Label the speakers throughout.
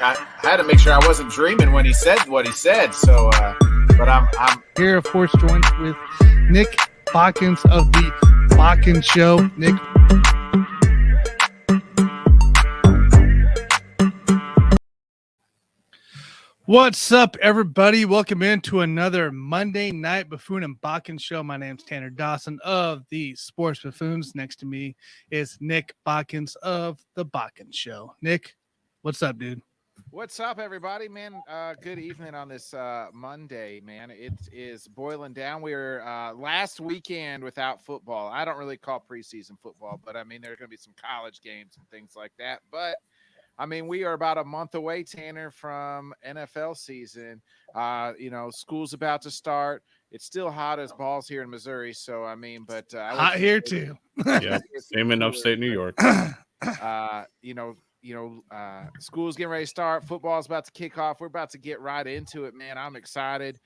Speaker 1: I had to make sure I wasn't dreaming when he said what he said. So, but I'm
Speaker 2: here, of course, joined with Nick Bodkins of the Bodkins Show. Nick. What's up, everybody? Welcome into another Monday night Buffoon and Bodkins show. My name's Tanner Dawson of the Sports Buffoons. Next to me is Nick Bodkins of the Bodkins Show. Nick, what's up, dude?
Speaker 3: What's up, everybody, man? Good evening on this Monday, man. It is boiling down. We were last weekend without football. I don't really call preseason football, but I mean, there are going to be some college games and things like that. But I mean, we are about a month away, Tanner, from NFL season. School's about to start. It's still hot as balls here in Missouri. So, I mean, but
Speaker 2: hot here too.
Speaker 4: Yeah, same in upstate New York.
Speaker 3: School's getting ready to start. Football's about to kick off. We're about to get right into it, man. I'm excited.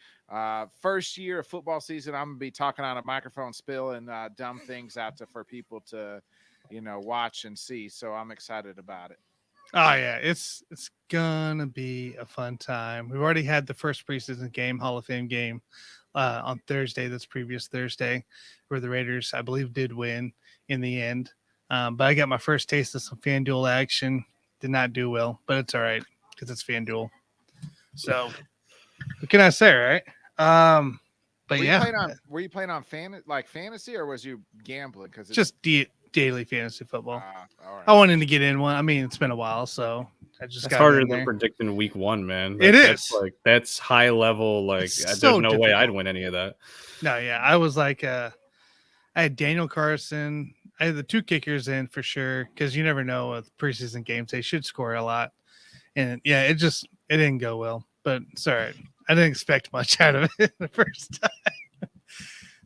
Speaker 3: First year of football season, I'm gonna be talking on a microphone spill and dumb things out for people to, watch and see. So I'm excited about it.
Speaker 2: Oh yeah, it's gonna be a fun time. We've already had the first preseason game, Hall of Fame game, on Thursday. This previous Thursday, where the Raiders, I believe, did win in the end. But I got my first taste of some FanDuel action. Did not do well, but it's all right because it's FanDuel. So what can I say, right? But
Speaker 3: were you playing on fantasy, or was you gambling? Because
Speaker 2: just daily fantasy football.
Speaker 3: All right.
Speaker 2: I wanted to get in one. I mean, it's been a while, so I just got
Speaker 4: harder
Speaker 2: in
Speaker 4: than
Speaker 2: there.
Speaker 4: predicting week one, man. That's high level. There's no way I'd win any of that.
Speaker 2: No, yeah, I was like, I had Daniel Carson. I had the two kickers in for sure because you never know with preseason games. They should score a lot, and yeah, it didn't go well. But it's all right. I didn't expect much out of it the first time.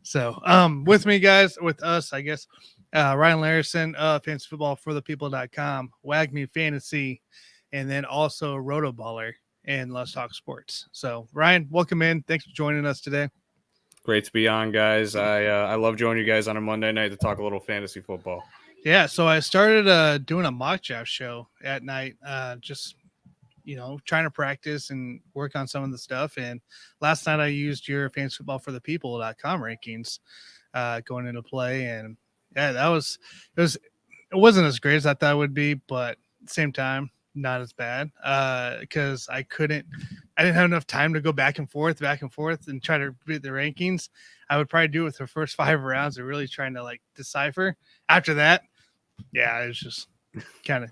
Speaker 2: So, with me, guys, with us, I guess. Ryan LARRISON of fantasyfootballforthepeople.com, WAGMI Fantasy, and then also ROTOBALLER and Let's Talk Sports. So, Ryan, welcome in. Thanks for joining us today.
Speaker 4: Great to be on, guys. I love joining you guys on a Monday night to talk a little fantasy football.
Speaker 2: Yeah, so I started doing a mock draft show at night, just trying to practice and work on some of the stuff. And last night I used your fantasyfootballforthepeople.com rankings going into play, and yeah, it wasn't as great as I thought it would be, but at the same time, not as bad because I didn't have enough time to go back and forth and try to beat the rankings. I would probably do it with the first 5 rounds of really trying to decipher. After that, yeah, it was just kind of,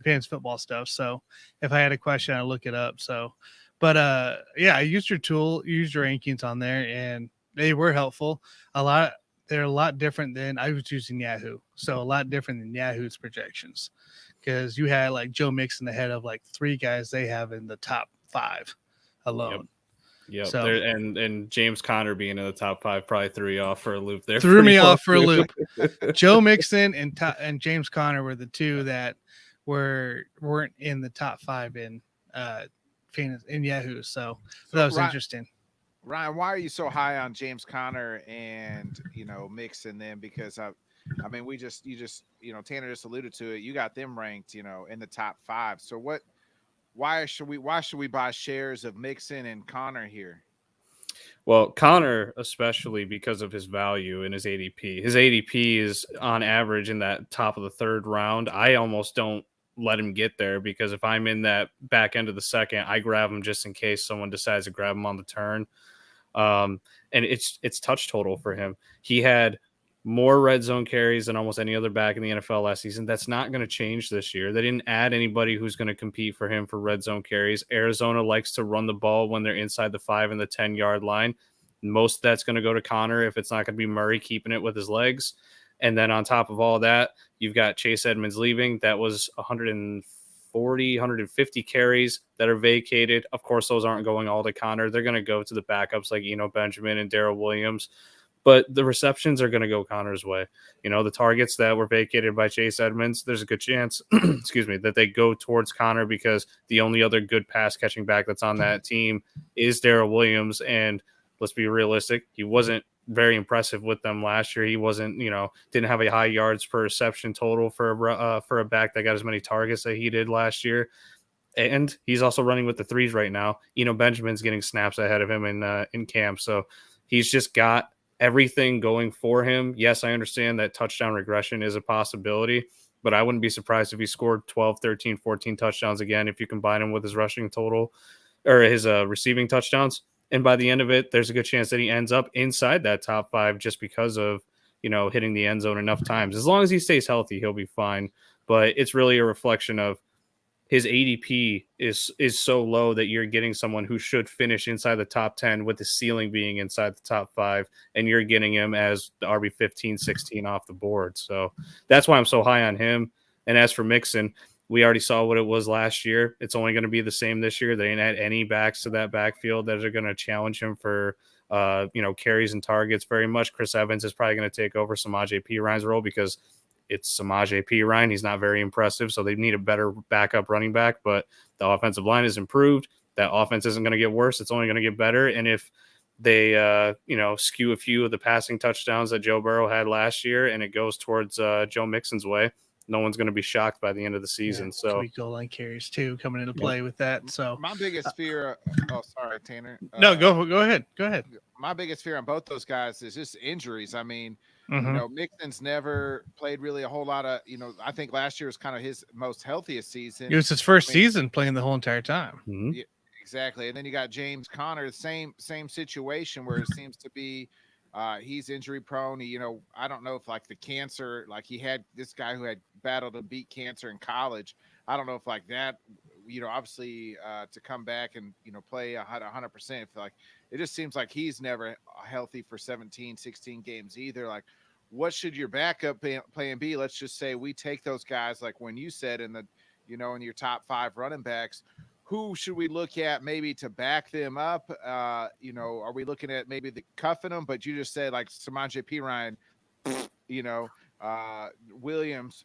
Speaker 2: fans football stuff. So if I had a question, I'd look it up. So, but yeah, I used your tool, used your rankings on there, and they were helpful. They're a lot different than I was using Yahoo. So a lot different than Yahoo's projections because you had Joe Mixon ahead of 3 guys they have in the top 5 alone.
Speaker 4: Yep.
Speaker 2: So,
Speaker 4: and James Conner being in the top 5 probably threw you off for a loop there.
Speaker 2: Threw me off for a loop. Joe Mixon and James Conner were the 2 that weren't in the top 5 in Yahoo. So that was interesting.
Speaker 3: Ryan, why are you so high on James Conner and Mixon then? Because Tanner just alluded to it. You got them ranked, in the top 5. So why should we buy shares of Mixon and Conner here?
Speaker 4: Well, Conner, especially because of his value and his ADP. His ADP is on average in that top of the 3rd round. I almost don't let him get there because if I'm in that back end of the second, I grab him just in case someone decides to grab him on the turn. And it's touch total for him. He had more red zone carries than almost any other back in the NFL last season. That's not going to change this year. They didn't add anybody who's going to compete for him for red zone carries. Arizona likes to run the ball when they're inside the 5 and the 10-yard line. Most of that's going to go to Conner if it's not going to be Murray keeping it with his legs. And then on top of all that, you've got Chase Edmonds leaving. That was 150 carries that are vacated. Of course, those aren't going all to Conner. They're going to go to the backups like Benjamin and Darrell Williams. But the receptions are going to go Conner's way. The targets that were vacated by Chase Edmonds, there's a good chance, that they go towards Conner because the only other good pass catching back that's on that team is Darrell Williams. And let's be realistic, he wasn't very impressive with them last year. He wasn't, didn't have a high yards per reception total for a back that got as many targets that he did last year. And he's also running with the threes right now. Benjamin's getting snaps ahead of him in camp. So he's just got everything going for him. Yes, I understand that touchdown regression is a possibility, but I wouldn't be surprised if he scored 12, 13, 14 touchdowns again if you combine him with his rushing total or his receiving touchdowns. And by the end of it, there's a good chance that he ends up inside that top 5 just because of, hitting the end zone enough times. As long as he stays healthy, he'll be fine. But it's really a reflection of his ADP is so low that you're getting someone who should finish inside the top 10 with the ceiling being inside the top 5, and you're getting him as the RB 15, 16 off the board. So that's why I'm so high on him. And as for Mixon, we already saw what it was last year. It's only going to be the same this year. They didn't add any backs to that backfield that are going to challenge him for carries and targets very much. Chris Evans is probably going to take over Samaje Perine's role because it's Samaje Perine. He's not very impressive, so they need a better backup running back, but the offensive line is improved. That offense isn't going to get worse. It's only going to get better. And if they, skew a few of the passing touchdowns that Joe Burrow had last year and it goes towards Joe Mixon's way, no one's going to be shocked by the end of the season. So
Speaker 2: goal line carries too coming into play with that. So
Speaker 3: my biggest fear. Sorry, Tanner.
Speaker 2: No, go ahead. Go ahead.
Speaker 3: My biggest fear on both those guys is just injuries. I mean,
Speaker 2: Mm-hmm.
Speaker 3: Mixon's never played really a whole lot of. I think last year was kind of his most healthiest season.
Speaker 2: It was his first season playing the whole entire time.
Speaker 4: Mm-hmm.
Speaker 3: Yeah, exactly. And then you got James Conner, same situation where it seems to be. He's injury prone. I don't know if like the cancer, like he had this guy who had battled and beat cancer in college. I don't know if like that, obviously to come back and, play 100%, like it just seems like he's never healthy for 17, 16 games either. Like what should your backup plan be? Let's just say we take those guys, like when you said in the, in your top 5 running backs, who should we look at maybe to back them up? Are we looking at maybe the cuffing them? But you just said like Samaje Perine, Williams,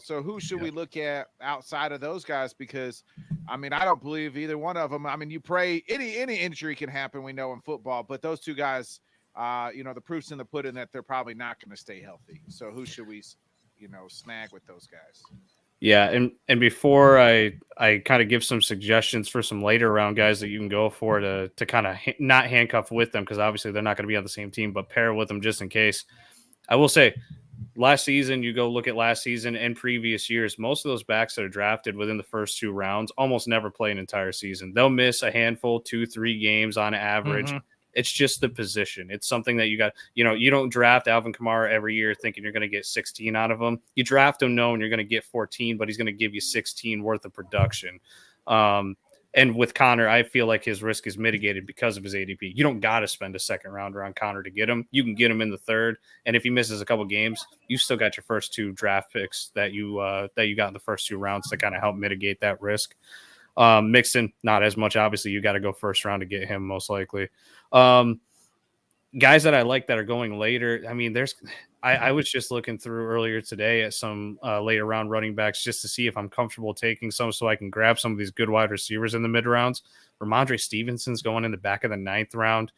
Speaker 3: so who should we look at outside of those guys? Because I mean, I don't believe either one of them. I mean, you pray any injury can happen. We know in football, but those two guys, the proof's in the pudding that they're probably not going to stay healthy. So who should we, snag with those guys?
Speaker 4: Yeah, and before I kind of give some suggestions for some later round guys that you can go for to kind of not handcuff with them, because obviously they're not going to be on the same team, but pair with them just in case. I will say, last season, you go look at last season and previous years, most of those backs that are drafted within the first 2 rounds almost never play an entire season. They'll miss a handful, 2-3 games on average. Mm-hmm. It's just the position. It's something that you got, you don't draft Alvin Kamara every year thinking you're going to get 16 out of him. You draft him knowing you're going to get 14, but he's going to give you 16 worth of production. And with Connor, I feel like his risk is mitigated because of his ADP. You don't got to spend a second rounder on Connor to get him. You can get him in the 3rd. And if he misses a couple games, you still got your first 2 draft picks that you got in the first 2 rounds to kind of help mitigate that risk. Mixon, not as much. Obviously, you got to go first round to get him most likely. Guys that I like that are going later. I mean, I was just looking through earlier today at some later round running backs just to see if I'm comfortable taking some so I can grab some of these good wide receivers in the mid rounds. Ramondre Stevenson's going in the back of the 9th round.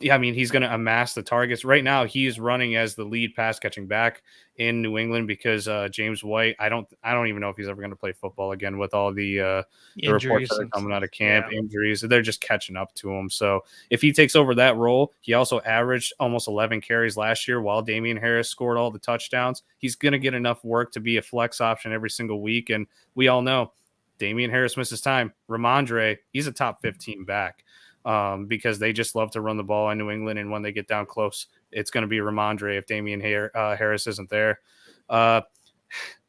Speaker 4: Yeah, I mean, he's going to amass the targets. Right now, he is running as the lead pass catching back in New England because James White, I don't even know if he's ever going to play football again with all the reports that are coming out of camp, injuries. They're just catching up to him. So if he takes over that role, he also averaged almost 11 carries last year while Damian Harris scored all the touchdowns. He's going to get enough work to be a flex option every single week. And we all know Damian Harris misses time. Ramondre, he's a top 15 back. Because they just love to run the ball in New England, and when they get down close, it's going to be Ramondre if Damian Harris isn't there. I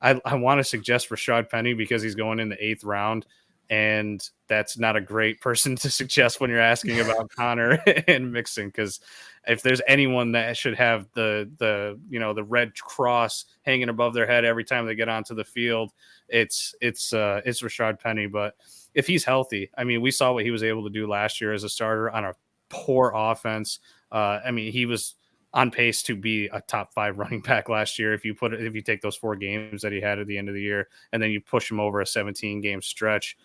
Speaker 4: want to suggest Rashad Penny because he's going in the 8th round, and that's not a great person to suggest when you're asking about Connor and Mixon, because if there's anyone that should have the red cross hanging above their head every time they get onto the field, it's Rashad Penny. But if he's healthy, I mean, we saw what he was able to do last year as a starter on a poor offense. I mean, he was on pace to be a top 5 running back last year. If you take those 4 games that he had at the end of the year, and then you push him over a 17-game stretch.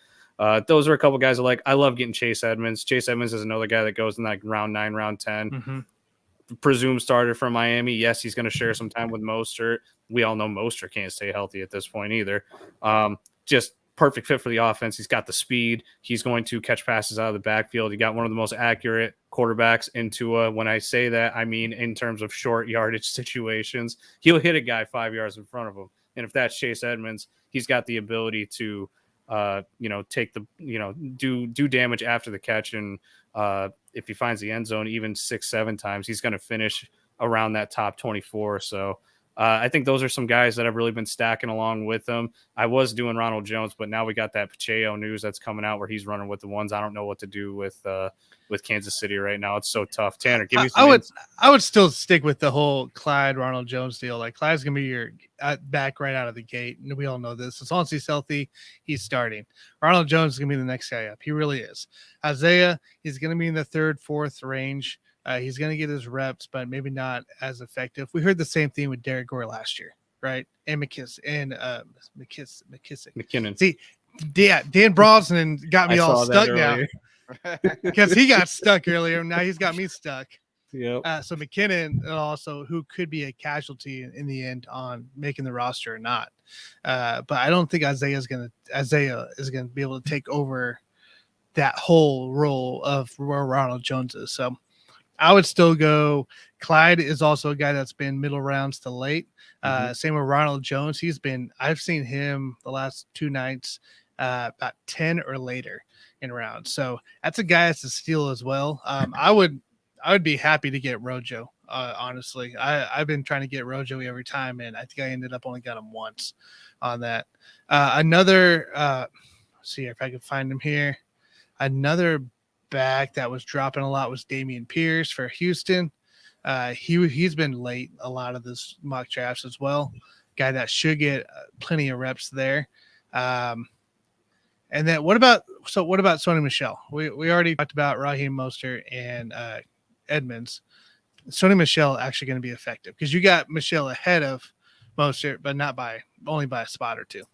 Speaker 4: Those are a couple guys I like. I love getting Chase Edmonds. Chase Edmonds is another guy that goes in like round 9, round 10. Mm-hmm. Presumed starter from Miami. Yes, he's going to share some time with Mostert. We all know Mostert can't stay healthy at this point either. Just perfect fit for the offense. He's got the speed. He's going to catch passes out of the backfield. He got one of the most accurate quarterbacks into when I say that, I mean in terms of short yardage situations. He'll hit a guy 5 yards in front of him. And if that's Chase Edmonds, he's got the ability to, take the, do damage after the catch. And if he finds the end zone, even 6-7 times, he's going to finish around that top 24. So I think those are some guys that I've really been stacking along with them. I was doing Ronald Jones, but now we got that Pacheco news that's coming out where he's running with the ones. I don't know what to do with Kansas City right now. It's so tough. Tanner, give me some.
Speaker 2: I would still stick with the whole Clyde Ronald Jones deal. Like Clyde's gonna be your back right out of the gate, and we all know this. As long as he's healthy, he's starting. Ronald Jones is gonna be the next guy up. He really is. Isaiah, he's gonna be in the 3rd, 4th range. He's going to get his reps, but maybe not as effective. We heard the same thing with Derek Gore last year, right? And McKissick.
Speaker 4: McKinnon.
Speaker 2: See, Dan Brosnan got me all stuck now because he got stuck earlier. Now he's got me stuck.
Speaker 4: Yeah.
Speaker 2: So McKinnon also, who could be a casualty in the end on making the roster or not. But I don't think Isaiah is going to be able to take over that whole role of where Ronald Jones is. So I would still go. Clyde is also a guy that's been middle rounds to late. Same with Ronald Jones. I've seen him the last 2 nights about 10 or later in rounds. So that's a guy that's a steal as well. I would be happy to get Rojo. Honestly, I've been trying to get Rojo every time, and I think I ended up only got him once on that. Let's see if I can find him here. Another back that was dropping a lot was Dameon Pierce for Houston. He's been late a lot of this mock drafts as well. Guy that should get plenty of reps there. And then what about Sony Michel? We already talked about Raheem Mostert and Edmonds. Sony Michel actually going to be effective because you got Michel ahead of Mostert, but only by a spot or two.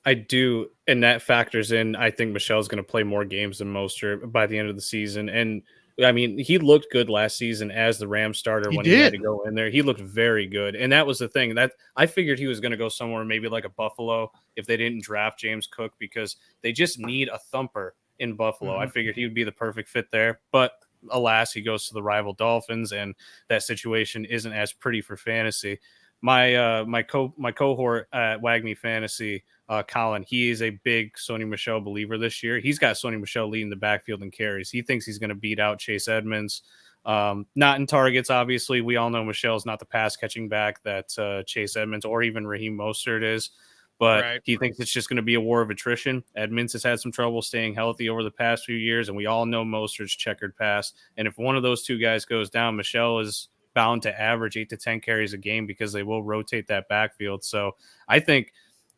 Speaker 4: I do, and that factors in. I think Michel's going to play more games than Mostert by the end of the season. And I mean, he looked good last season as the Rams starter he had to go in there. He looked very good, and that was the thing that I figured he was going to go somewhere, maybe like a Buffalo, if they didn't draft James Cook, because they just need a thumper in Buffalo. I figured he would be the perfect fit there, but alas, he goes to the rival Dolphins, and that situation isn't as pretty for fantasy. My cohort at WAGMI Fantasy, Colin, he is a big Sony Michel believer this year. He's got Sony Michel leading the backfield in carries. He thinks he's going to beat out Chase Edmonds. Not in targets, obviously. We all know Michel's not the pass catching back that Chase Edmonds or even Raheem Mostert is. But he thinks it's just going to be a war of attrition. Edmonds has had some trouble staying healthy over the past few years, and we all know Mostert's checkered pass. And if one of those two guys goes down, Michel is bound to average 8 to 10 carries a game because they will rotate that backfield. So I think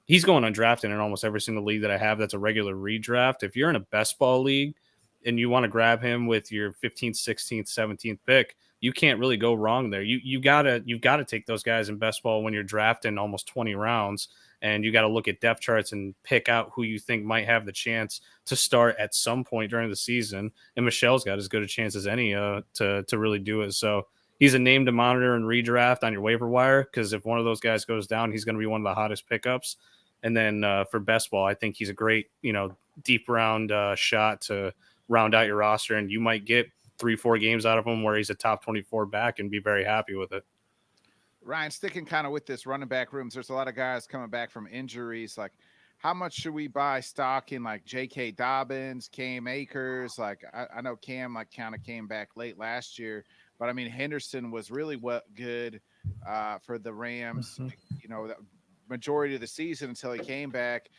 Speaker 4: he's going undrafted in almost every single league that I have that's a regular redraft. If you're in a best ball league and you want to grab him with your 15th, 16th, 17th pick, you can't really go wrong there. You've got to take those guys in best ball when you're drafting almost 20 rounds, and you got to look at depth charts and pick out who you think might have the chance to start at some point during the season. And Michel's got as good a chance as any to really do it. So he's a name to monitor and redraft on your waiver wire, because if one of those guys goes down, he's going to be one of the hottest pickups. And then for best ball, I think he's a great, deep round shot to round out your roster, and you might get 3-4 games out of him where he's a top 24 back and be very happy with it.
Speaker 3: Ryan, sticking kind of with this running back rooms, there's a lot of guys coming back from injuries. Like, how much should we buy stock in like J.K. Dobbins, Cam Akers? Like, I know Cam kind of came back late last year, but I mean, Henderson was really good for the Rams, the majority of the season until he came back.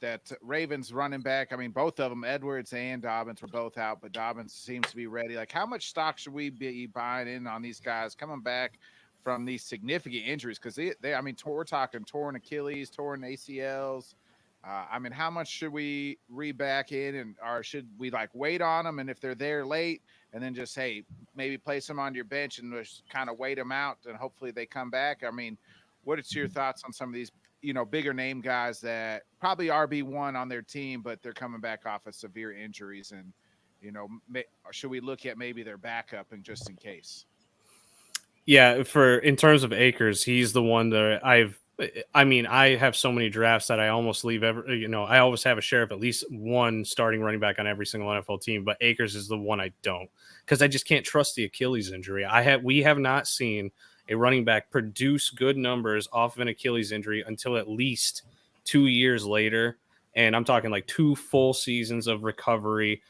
Speaker 3: That Ravens running back, I mean, both of them, Edwards and Dobbins, were both out, but Dobbins seems to be ready. Like, how much stock should we be buying in on these guys coming back from these significant injuries? Because we're talking torn Achilles, torn ACLs. How much should we back in, or should we wait on them? And if they're there late, and then just, hey, maybe place them on your bench and just kind of wait them out, and hopefully they come back. I mean, what is your thoughts on some of these, bigger name guys that probably RB1 on their team, but they're coming back off of severe injuries, and, should we look at maybe their backup and just in case?
Speaker 4: Yeah, in terms of Akers, he's the one that I mean, I have so many drafts that I almost leave I always have a share of at least one starting running back on every single NFL team, but Akers is the one I don't, because I just can't trust the Achilles injury. We have not seen a running back produce good numbers off of an Achilles injury until at least 2 years later. And I'm talking like 2 full seasons of recovery.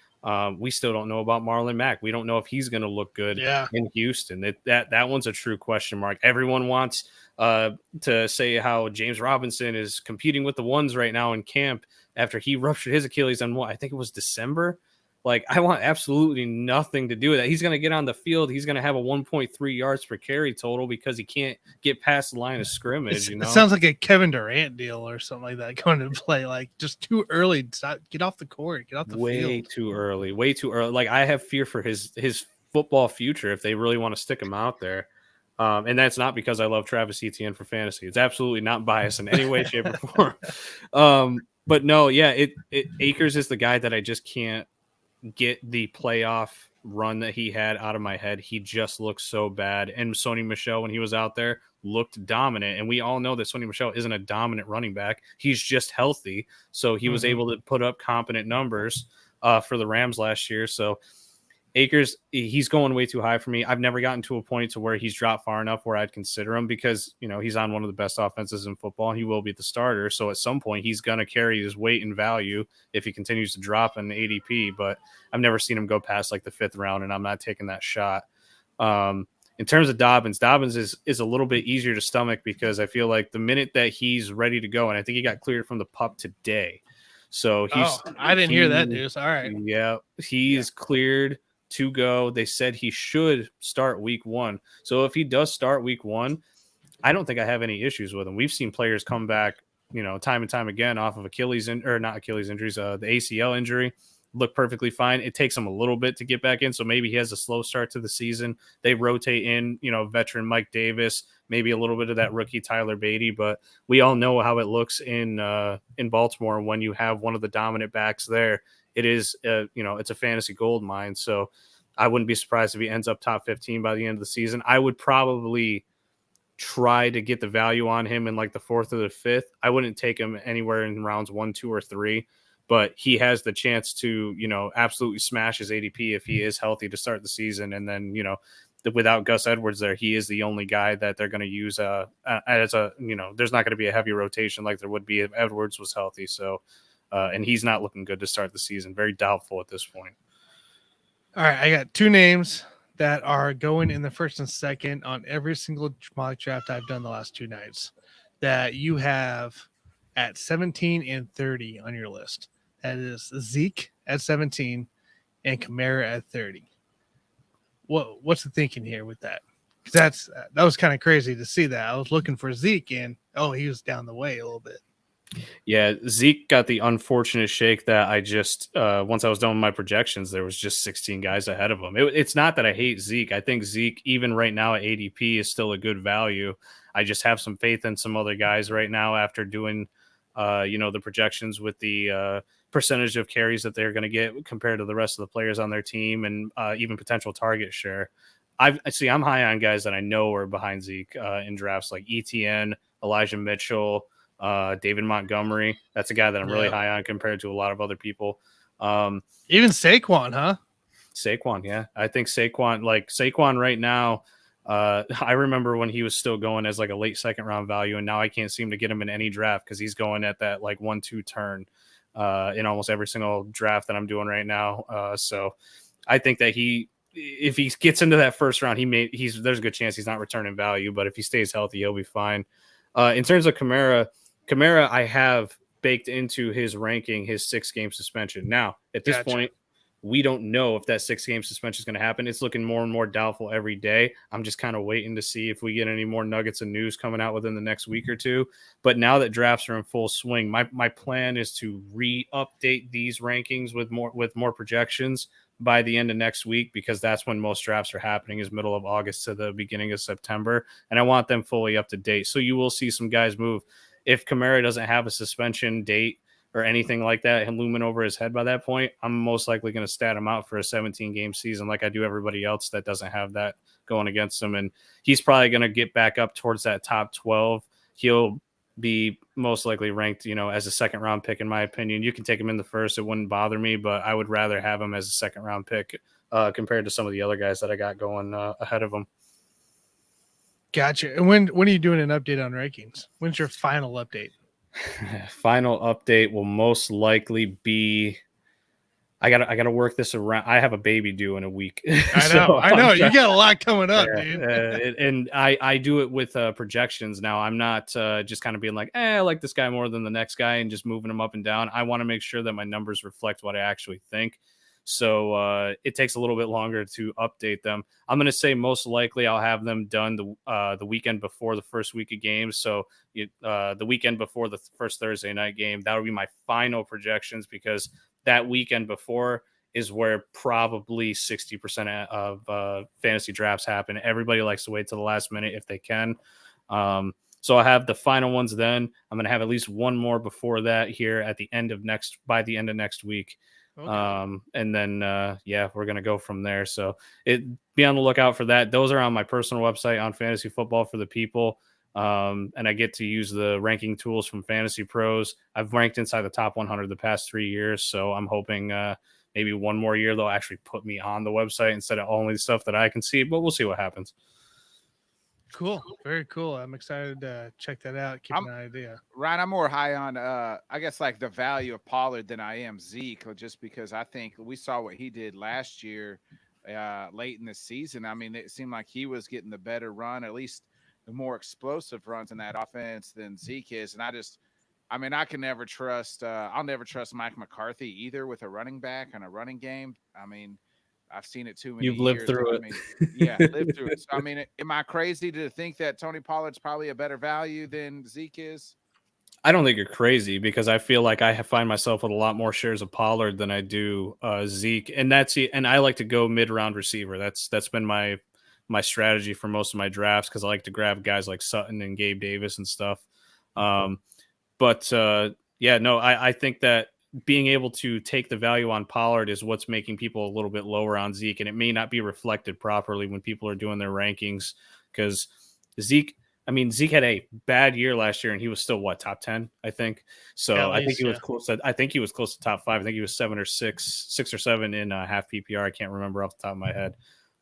Speaker 4: We still don't know about Marlon Mack. We don't know if he's going to look good in Houston. That one's a true question mark. Everyone wants to say how James Robinson is competing with the ones right now in camp after he ruptured his Achilles on I think it was December. Like, I want absolutely nothing to do with that. He's going to get on the field. He's going to have a 1.3 yards per carry total because he can't get past the line of scrimmage.
Speaker 2: It sounds like a Kevin Durant deal or something like that going to play. Like, just too early. Get off the court. Get off the field.
Speaker 4: Way too early. Like, I have fear for his football future if they really want to stick him out there. And that's not because I love Travis Etienne for fantasy. It's absolutely not biased in any way, shape, or form. But no, yeah, Akers is the guy that I just can't get the playoff run that he had out of my head. He just looks so bad. And Sony Michel, when he was out there, looked dominant. And we all know that Sony Michel isn't a dominant running back. He's just healthy. So he was able to put up competent numbers for the Rams last year. So Akers, he's going way too high for me. I've never gotten to a point to where he's dropped far enough where I'd consider him because, he's on one of the best offenses in football and he will be the starter. So at some point he's going to carry his weight and value if he continues to drop in ADP, but I've never seen him go past like the 5th round and I'm not taking that shot. In terms of Dobbins is a little bit easier to stomach because I feel like the minute that he's ready to go, and I think he got cleared from the PUP today. So
Speaker 2: I didn't hear that news. All right.
Speaker 4: Yeah. He's cleared to go. They said he should start week 1. So if he does start week 1, I don't think I have any issues with him. We've seen players come back, time and time again off of not Achilles injuries, the ACL injury, look perfectly fine. It takes him a little bit to get back in. So maybe he has a slow start to the season. They rotate in, veteran Mike Davis, maybe a little bit of that rookie Tyler Beatty, but we all know how it looks in Baltimore when you have one of the dominant backs there. It is, it's a fantasy gold mine. So I wouldn't be surprised if he ends up top 15 by the end of the season. I would probably try to get the value on him in like the 4th or the 5th. I wouldn't take him anywhere in rounds 1, 2, or 3, but he has the chance to, absolutely smash his ADP if he is healthy to start the season. And then, without Gus Edwards there, he is the only guy that they're going to use as there's not going to be a heavy rotation like there would be if Edwards was healthy. So, and he's not looking good to start the season. Very doubtful at this point.
Speaker 2: All right, I got 2 names that are going in the 1st and 2nd on every single mock draft I've done the last 2 nights that you have at 17 and 30 on your list. That is Zeke at 17 and Kamara at 30. What's the thinking here with that? Because that was kind of crazy to see that. I was looking for Zeke and he was down the way a little bit.
Speaker 4: Yeah, Zeke got the unfortunate shake that I just once I was done with my projections, there was just 16 guys ahead of him. It's not that I hate Zeke. I think Zeke, even right now at ADP, is still a good value. I just have some faith in some other guys right now after doing, the projections with the percentage of carries that they're going to get compared to the rest of the players on their team and even potential target share. I'm high on guys that I know are behind Zeke in drafts like ETN, Elijah Mitchell, David Montgomery. That's a guy that I'm really high on compared to a lot of other people.
Speaker 2: Even Saquon, huh?
Speaker 4: Saquon, yeah. I think Saquon right now, I remember when he was still going as like a late 2nd round value, and now I can't seem to get him in any draft because he's going at that like 1-2 turn in almost every single draft that I'm doing right now. So I think that if he gets into that 1st round, there's a good chance he's not returning value, but if he stays healthy, he'll be fine. In terms of Kamara, I have baked into his ranking his 6-game suspension. Now, at this point, we don't know if that 6-game suspension is going to happen. It's looking more and more doubtful every day. I'm just kind of waiting to see if we get any more nuggets of news coming out within the next week or 2. But now that drafts are in full swing, my plan is to re-update these rankings with more projections by the end of next week, because that's when most drafts are happening, is middle of August to the beginning of September. And I want them fully up to date. So you will see some guys move. If Kamara doesn't have a suspension date or anything like that and looming over his head by that point, I'm most likely going to stat him out for a 17-game season like I do everybody else that doesn't have that going against him. And he's probably going to get back up towards that top 12. He'll be most likely ranked, as a second round pick, in my opinion. You can take him in the first. It wouldn't bother me, but I would rather have him as a second round pick compared to some of the other guys that I got going ahead of him.
Speaker 2: Gotcha. And when are you doing an update on rankings? When's your final update?
Speaker 4: Final update will most likely be, I gotta work this around. I have a baby due in a week.
Speaker 2: I know. You got a lot coming up, dude.
Speaker 4: And I do it with projections now. I'm not just kind of being like, I like this guy more than the next guy and just moving them up and down. I want to make sure that my numbers reflect what I actually think. So it takes a little bit longer to update them. I'm going to say most likely I'll have them done the weekend before the first week of games. So the weekend before the first Thursday night game, that would be my final projections, because that weekend before is where probably 60% of fantasy drafts happen. Everybody likes to wait till the last minute if they can. So I have the final ones then. I'm going to have at least one more before that here by the end of next week. Okay. And then, we're going to go from there. So be on the lookout for that. Those are on my personal website on Fantasy Football for the People. And I get to use the ranking tools from Fantasy Pros. I've ranked inside the top 100 the past 3 years. So I'm hoping, maybe one more year they'll actually put me on the website instead of only the stuff that I can see, but we'll see what happens.
Speaker 2: Cool. Very cool. I'm excited to check that out. Keep an idea.
Speaker 3: Ryan, I'm more high on, I guess, like the value of Pollard than I am Zeke, just because I think we saw what he did last year late in the season. I mean, it seemed like he was getting the better run, at least the more explosive runs in that offense than Zeke is. And I can never trust, I'll never trust Mike McCarthy either with a running back and a running game. I mean, I've seen it too many years.
Speaker 4: You've lived through it.
Speaker 3: Lived through it. So, am I crazy to think that Tony Pollard's probably a better value than Zeke is?
Speaker 4: I don't think you're crazy, because I feel like I find myself with a lot more shares of Pollard than I do Zeke. And I like to go mid-round receiver. That's been my strategy for most of my drafts, because I like to grab guys like Sutton and Gabe Davis and stuff. I think that being able to take the value on Pollard is what's making people a little bit lower on Zeke, and it may not be reflected properly when people are doing their rankings, because Zeke had a bad year last year, and he was still top 10, I think. So I think he was close. I think he was close to top 5. I think he was 7 or 6 or 7 in half PPR. I can't remember off the top of my head.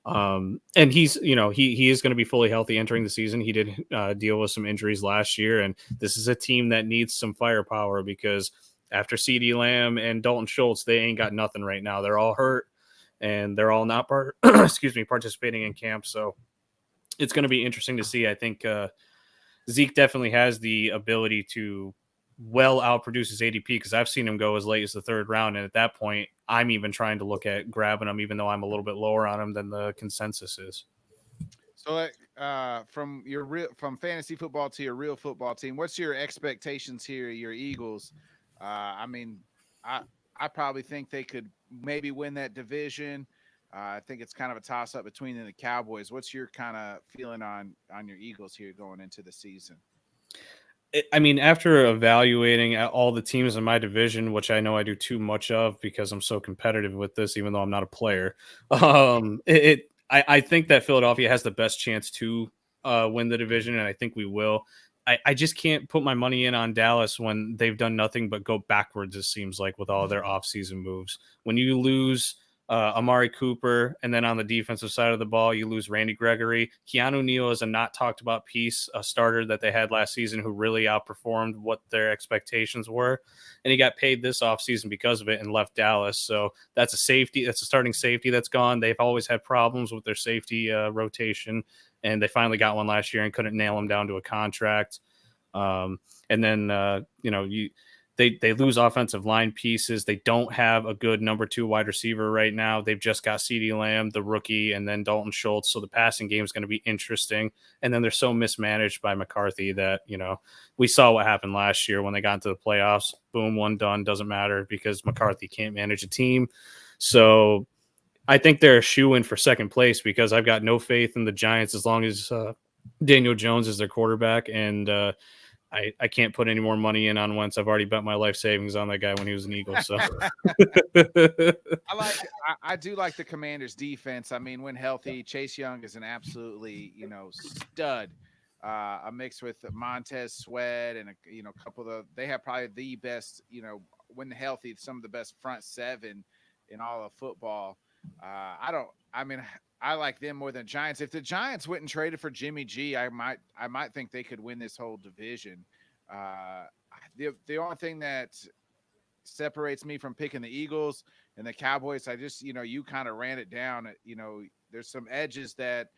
Speaker 4: And he's, he is going to be fully healthy entering the season. He did deal with some injuries last year, and this is a team that needs some firepower, because after CeeDee Lamb and Dalton Schultz, they ain't got nothing right now. They're all hurt, and they're all not participating in camp. So it's going to be interesting to see. I think Zeke definitely has the ability to well outproduce his ADP, because I've seen him go as late as the third round. And at that point, I'm even trying to look at grabbing him, even though I'm a little bit lower on him than the consensus is.
Speaker 3: So from fantasy football to your real football team, what's your expectations here, your Eagles? I probably think they could maybe win that division. I think it's kind of a toss-up between them and the Cowboys. What's your kind of feeling on your Eagles here going into the season?
Speaker 4: After evaluating all the teams in my division, which I know I do too much of because I'm so competitive with this, even though I'm not a player, I think that Philadelphia has the best chance to win the division, and I think we will. I just can't put my money in on Dallas when they've done nothing but go backwards, it seems like, with all their offseason moves. When you lose Amari Cooper, and then on the defensive side of the ball, you lose Randy Gregory. Keanu Neal is a not talked about piece, a starter that they had last season who really outperformed what their expectations were. And he got paid this offseason because of it and left Dallas. So that's a safety. That's a starting safety that's gone. They've always had problems with their safety rotation, and they finally got one last year and couldn't nail him down to a contract. And then, they lose offensive line pieces. They don't have a good number 2 wide receiver right now. They've just got CeeDee Lamb, the rookie, and then Dalton Schultz. So the passing game is going to be interesting. And then they're so mismanaged by McCarthy that, we saw what happened last year when they got into the playoffs. Boom, one done. Doesn't matter because McCarthy can't manage a team. So I think they're a shoe-in for second place, because I've got no faith in the Giants as long as Daniel Jones is their quarterback. And I can't put any more money in on Wentz. I've already bet my life savings on that guy when he was an Eagle. So
Speaker 3: I do like the Commanders' defense. When healthy, Chase Young is an absolutely stud. a mix with Montez Sweat and a couple of they have probably the best, when healthy, some of the best front seven in all of football. I like them more than Giants. If the Giants went and traded for Jimmy G, I might think they could win this whole division. The only thing that separates me from picking the Eagles and the Cowboys, I just, you kind of ran it down. There's some edges that,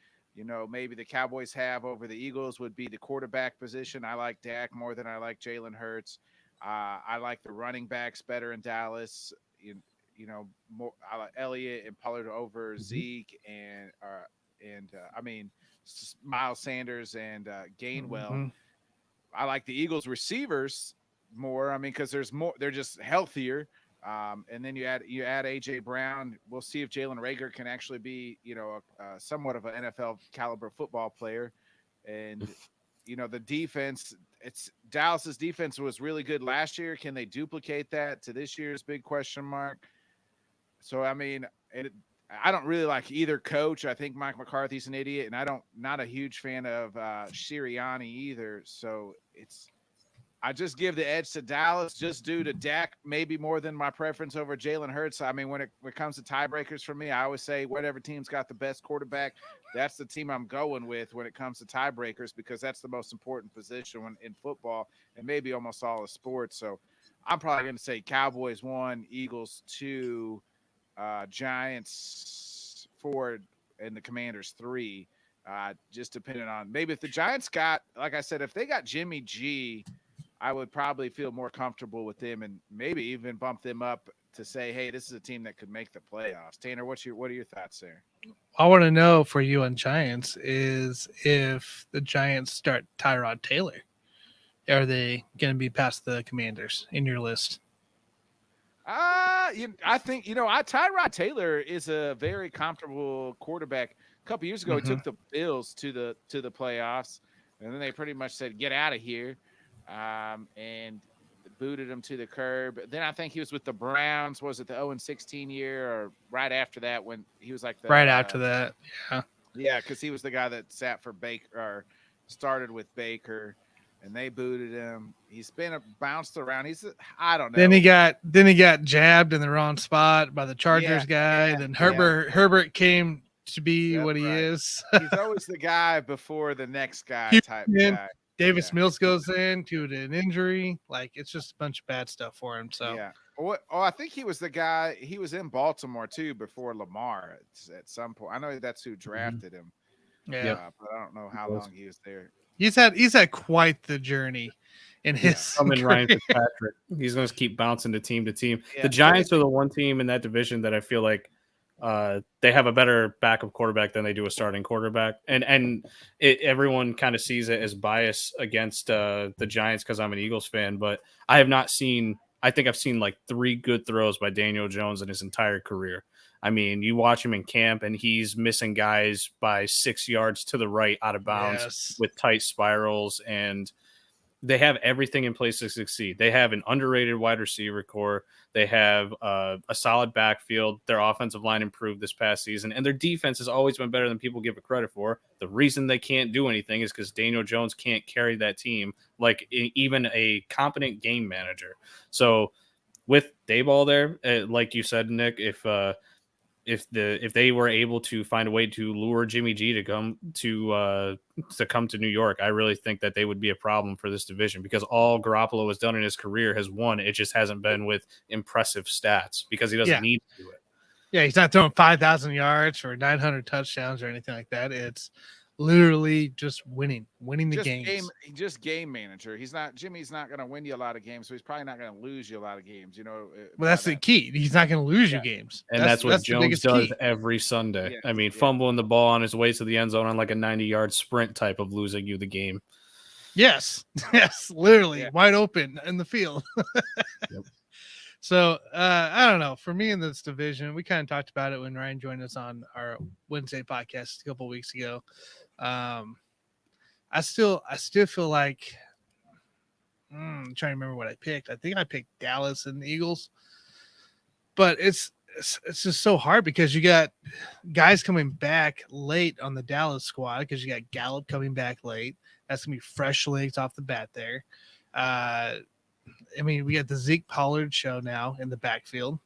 Speaker 3: maybe the Cowboys have over the Eagles would be the quarterback position. I like Dak more than I like Jalen Hurts. I like the running backs better in Dallas. More I like Elliott and Pollard over Zeke and Miles Sanders and Gainwell.
Speaker 2: Mm-hmm.
Speaker 3: I like the Eagles receivers more. Because there's more, they're just healthier. And then you add AJ Brown. We'll see if Jalen Reagor can actually be, somewhat of an NFL caliber football player. And, the defense, Dallas's defense was really good last year. Can they duplicate that to this year's big question mark? So, I don't really like either coach. I think Mike McCarthy's an idiot, and not a huge fan of Sirianni either. So I just give the edge to Dallas just due to Dak, maybe more than my preference over Jalen Hurts. When it comes to tiebreakers for me, I always say whatever team's got the best quarterback, that's the team I'm going with when it comes to tiebreakers, because that's the most important position in football and maybe almost all of sports. So I'm probably going to say Cowboys 1, Eagles 2, Giants 4, and the Commanders 3. Just depending on maybe if the Giants got, like I said, if they got Jimmy G, I would probably feel more comfortable with them and maybe even bump them up to say, hey, this is a team that could make the playoffs. Tanner, what are your thoughts there?
Speaker 2: I want to know for you on Giants is if the Giants start Tyrod Taylor, are they going to be past the Commanders in your list?
Speaker 3: I think, Tyrod Taylor is a very comfortable quarterback. A couple years ago, he took the Bills to the playoffs, and then they pretty much said, get out of here. And booted him to the curb. Then I think he was with the Browns. Was it the 0-16 year or right after that when he was like
Speaker 2: right after that?
Speaker 3: Yeah, because he was the guy that sat for Baker or started with Baker, and they booted him. He's been bounced around. I don't know.
Speaker 2: Then he got jabbed in the wrong spot by the Chargers guy.
Speaker 3: Yeah,
Speaker 2: then Herbert came to be what he is.
Speaker 3: He's always the guy before the next guy type guy.
Speaker 2: Davis Mills goes in to an injury. Like, it's just a bunch of bad stuff for him. So
Speaker 3: I think he was the guy. He was in Baltimore too before Lamar at some point. I know that's who drafted him.
Speaker 2: Yeah,
Speaker 3: but I don't know how long he was there.
Speaker 2: He's had quite the journey in his.
Speaker 4: Ryan Fitzpatrick. He's going to keep bouncing to team.
Speaker 3: Yeah,
Speaker 4: the Giants are the one team in that division that I feel like they have a better backup quarterback than they do a starting quarterback, and everyone kind of sees it as bias against the Giants because I'm an Eagles fan, but I have not seen. I think I've seen like 3 good throws by Daniel Jones in his entire career. You watch him in camp, and he's missing guys by 6 yards to the right out of bounds with tight spirals, and they have everything in place to succeed. They have an underrated wide receiver core. They have a solid backfield. Their offensive line improved this past season, and their defense has always been better than people give it credit for. The reason they can't do anything is because Daniel Jones can't carry that team like even a competent game manager. So with Dayball there, like you said, Nick, if they were able to find a way to lure Jimmy G to come to New York, I really think that they would be a problem for this division, because all Garoppolo has done in his career has won. It just hasn't been with impressive stats because he doesn't need to do it.
Speaker 2: Yeah, he's not throwing 5,000 yards or 900 touchdowns or anything like that. It's literally just winning the games.
Speaker 3: Just game manager. Jimmy's not going to win you a lot of games, so he's probably not going to lose you a lot of games.
Speaker 2: Well, that's the key. He's not going to lose you games,
Speaker 4: and that's what Jones does every Sunday. Fumbling the ball on his way to the end zone on like a 90-yard sprint type of losing you the game.
Speaker 2: Yes, literally wide open in the field.
Speaker 4: Yep.
Speaker 2: So I don't know. For me in this division, we kind of talked about it when Ryan joined us on our Wednesday podcast a couple of weeks ago. I still feel like I'm trying to remember what I picked. I think I picked Dallas and the Eagles, but it's just so hard because you got guys coming back late on the Dallas squad, because you got Gallup coming back late. That's gonna be fresh legs off the bat there. I mean, we got the Zeke Pollard show now in the backfield.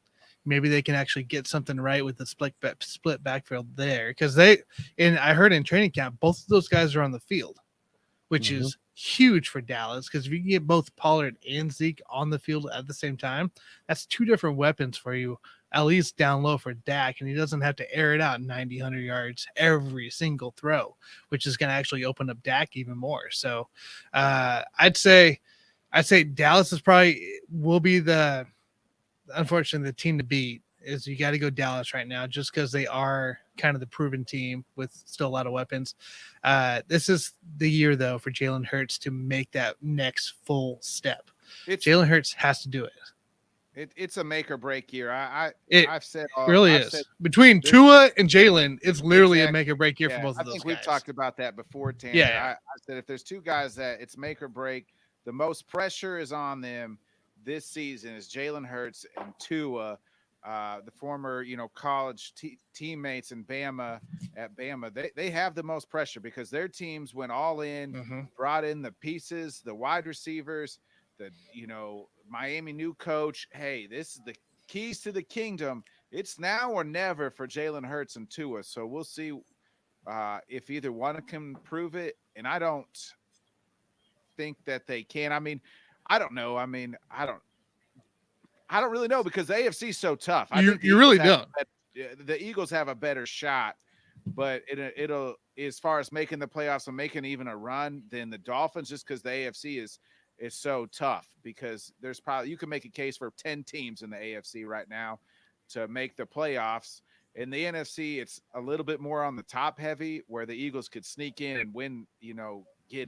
Speaker 2: Maybe they can actually get something right with the split backfield there, because I heard in training camp both of those guys are on the field, which is huge for Dallas, because if you can get both Pollard and Zeke on the field at the same time, that's two different weapons for you, at least down low for Dak, and he doesn't have to air it out 90, 100 yards every single throw, which is going to actually open up Dak even more. So I'd say Dallas will be unfortunately the team to beat. Is you got to go Dallas right now, just because they are kind of the proven team with still a lot of weapons. This is the year, though, for Jalen Hurts to make that next full step. Jalen Hurts has to do it.
Speaker 3: It's a make or break year.
Speaker 2: I've said between Tua and Jalen, it's literally a make or break year for both of those guys.
Speaker 3: I think we've talked about that before, Tanner.
Speaker 2: Yeah.
Speaker 3: I said if there's two guys that it's make or break, the most pressure is on them this season is Jalen Hurts and Tua, the former, college teammates in Bama at Bama. They have the most pressure because their teams went all in, brought in the pieces, the wide receivers, the Miami new coach. Hey, this is the keys to the kingdom. It's now or never for Jalen Hurts and Tua. So we'll see if either one can prove it. And I don't think that they can. I mean, I don't know. I mean, I don't really know because the AFC is so tough. I think
Speaker 2: you really don't.
Speaker 3: The Eagles have a better shot, but it'll as far as making the playoffs and making even a run than the Dolphins, just because the AFC is so tough. Because there's probably you can make a case for 10 teams in the AFC right now to make the playoffs. In the NFC, it's a little bit more on the top heavy, where the Eagles could sneak in and win.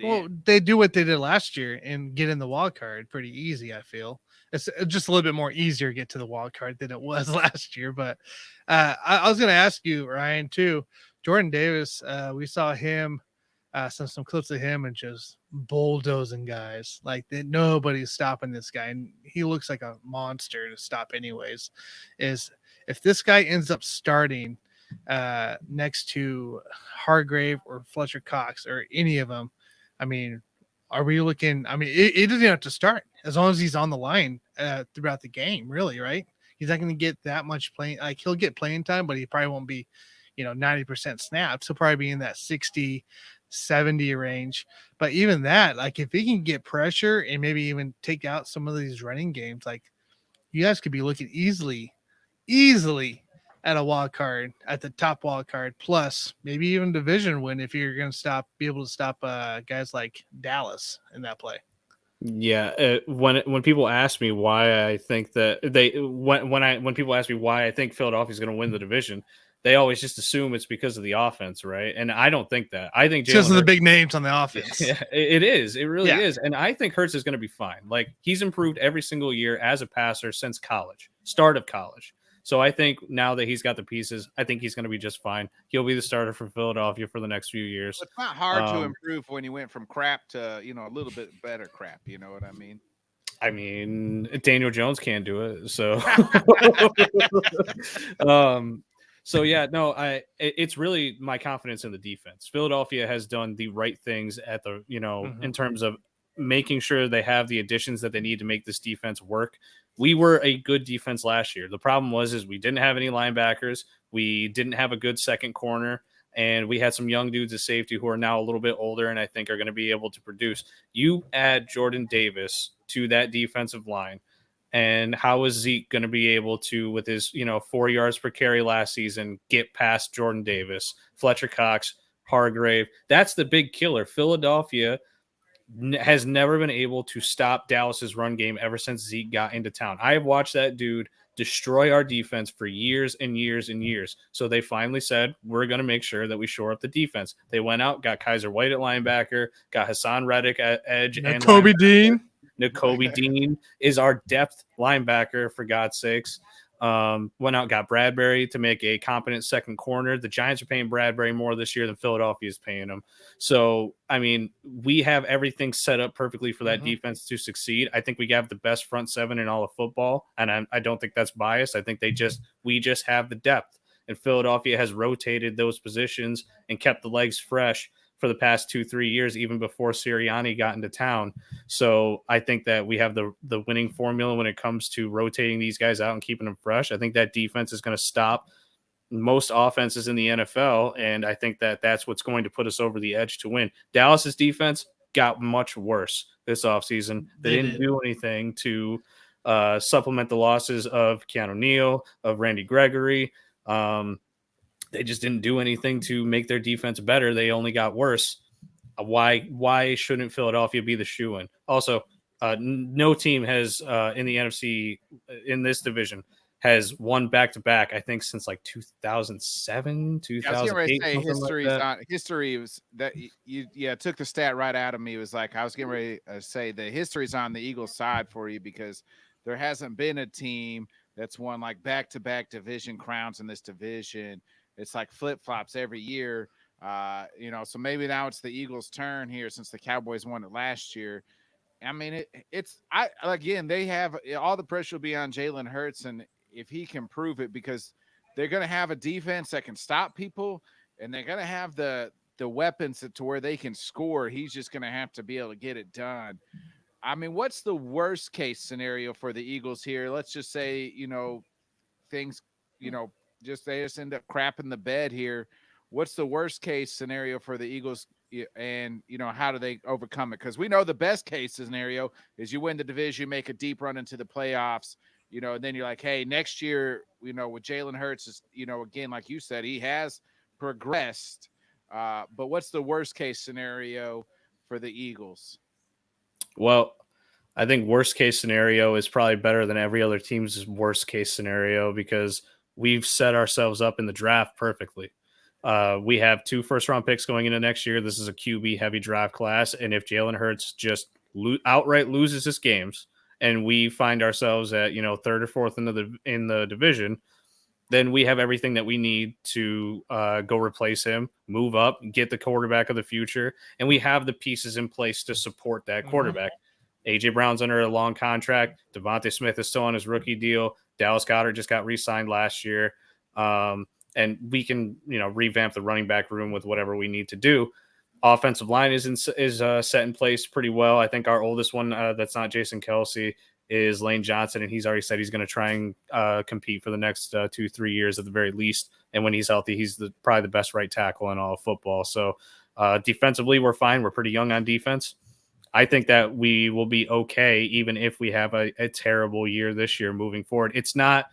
Speaker 3: Well,
Speaker 2: they do what they did last year and get in the wild card pretty easy. I feel it's just a little bit more easier to get to the wild card than it was last year. But I was going to ask you, Ryan, too. Jordan Davis, we saw him, some clips of him and just bulldozing guys. Like nobody's stopping this guy, and he looks like a monster to stop anyways. If this guy ends up starting next to Hargrave or Fletcher Cox or any of them, I mean, are we looking? I mean, it doesn't have to start as long as he's on the line throughout the game, really, right? He's not going to get that much playing. Like he'll get playing time, but he probably won't be, 90% snaps. He'll probably be in that 60, 70 range. But even that, like if he can get pressure and maybe even take out some of these running games, like you guys could be looking easily at a wild card, at the top wild card, plus maybe even division win if you're going to be able to stop guys like Dallas in that play.
Speaker 4: Yeah, when people ask me why I think that when people ask me why I think Philadelphia is going to win the division, they always just assume it's because of the offense, right? And I don't think that. I think
Speaker 2: because of the big names on the offense.
Speaker 4: Yeah, it is. It really is. And I think Hurts is going to be fine. Like he's improved every single year as a passer since start of college. So I think now that he's got the pieces, I think he's going to be just fine. He'll be the starter for Philadelphia for the next few years.
Speaker 3: It's not hard to improve when you went from crap to, a little bit better crap. You know what I mean?
Speaker 4: I mean, Daniel Jones can't do it. So, so yeah, no, it's really my confidence in the defense. Philadelphia has done the right things at the, in terms of making sure they have the additions that they need to make this defense work. We were a good defense last year. The problem is we didn't have any linebackers. We didn't have a good second corner, and we had some young dudes at safety who are now a little bit older and I think are going to be able to produce. You add Jordan Davis to that defensive line, and how is Zeke going to be able to, with his 4 yards per carry last season, get past Jordan Davis, Fletcher Cox, Hargrave? That's the big killer. Philadelphia has never been able to stop Dallas's run game ever since Zeke got into town. I have watched that dude destroy our defense for years and years and years. So they finally said, we're going to make sure that we shore up the defense. They went out, got Kaiser White at linebacker, got Hassan Reddick at edge. And
Speaker 2: Nakobe Dean.
Speaker 4: Nakobe Dean is our depth linebacker, for God's sakes. Went out, got Bradbury to make a competent second corner. The Giants are paying Bradbury more this year than Philadelphia is paying him. So, I mean, we have everything set up perfectly for that defense to succeed. I think we have the best front seven in all of football, and I don't think that's biased. I think we just have the depth, and Philadelphia has rotated those positions and kept the legs fresh for the past 2-3 years, even before Sirianni got into town. So I think that we have the winning formula when it comes to rotating these guys out and keeping them fresh. I think that defense is going to stop most offenses in the NFL, and I think that that's what's going to put us over the edge to win. Dallas's defense got much worse this offseason. They didn't do anything to supplement the losses of Keanu Neal, of Randy Gregory. They just didn't do anything to make their defense better. They only got worse. Why shouldn't Philadelphia be the shoo-in? Also, no team has in the NFC in this division has won back-to-back, I think, since like 2007, 2008.
Speaker 3: History was that you took the stat right out of me. It was like I was getting ready to say the history's on the Eagles side for you because there hasn't been a team that's won like back-to-back division crowns in this division. It's like flip-flops every year. So maybe now it's the Eagles' turn here since the Cowboys won it last year. I mean, they have all the pressure will be on Jalen Hurts, and if he can prove it, because they're going to have a defense that can stop people, and they're going to have the weapons to where they can score. He's just going to have to be able to get it done. I mean, what's the worst case scenario for the Eagles here? Let's just say, things, they just end up crapping the bed here. What's the worst case scenario for the Eagles, and how do they overcome it? Because we know the best case scenario is you win the division, make a deep run into the playoffs, and then you're like, hey, next year, with Jalen Hurts is, again, like you said, he has progressed. But what's the worst case scenario for the Eagles?
Speaker 4: Well, I think worst case scenario is probably better than every other team's worst case scenario because we've set ourselves up in the draft perfectly. We have 2 first-round picks going into next year. This is a QB-heavy draft class, and if Jalen Hurts just outright loses his games, and we find ourselves at 3rd or 4th in the division, then we have everything that we need to go replace him, move up, get the quarterback of the future, and we have the pieces in place to support that quarterback. AJ Brown's under a long contract. Devontae Smith is still on his rookie deal. Dallas Goedert just got re-signed last year. And we can, revamp the running back room with whatever we need to do. Offensive line is set in place pretty well. I think our oldest one that's not Jason Kelsey is Lane Johnson, and he's already said he's going to try and compete for the next 2-3 years at the very least. And when he's healthy, he's probably the best right tackle in all of football. So defensively, we're fine. We're pretty young on defense. I think that we will be okay, even if we have a terrible year this year moving forward. It's not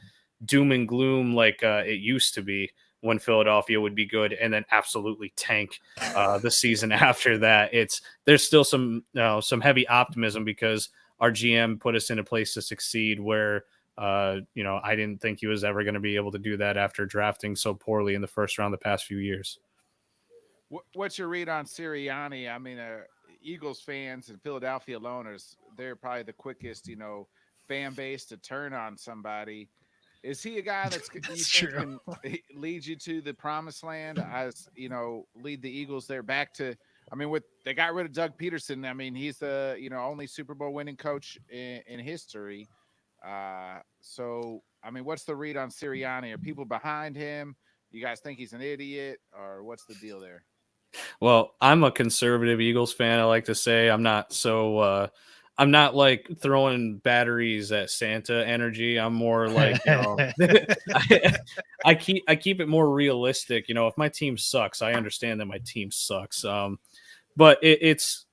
Speaker 4: doom and gloom like it used to be when Philadelphia would be good and then absolutely tank the season after that. There's still some heavy optimism because our GM put us in a place to succeed where I didn't think he was ever going to be able to do that after drafting so poorly in the first round the past few years.
Speaker 3: What's your read on Sirianni? I mean, Eagles fans and Philadelphia loners, they're probably the quickest, fan base to turn on somebody. Is he a guy that's can lead you to the promised land? As lead the Eagles there back to. I mean, they got rid of Doug Peterson. I mean, he's the only Super Bowl winning coach in history. So I mean, what's the read on Sirianni? Are people behind him? You guys think he's an idiot, or what's the deal there?
Speaker 4: Well, I'm a conservative Eagles fan. I like to say I'm not I'm not like throwing batteries at Santa energy. I'm more like, I keep it more realistic. If my team sucks, I understand that my team sucks. But it's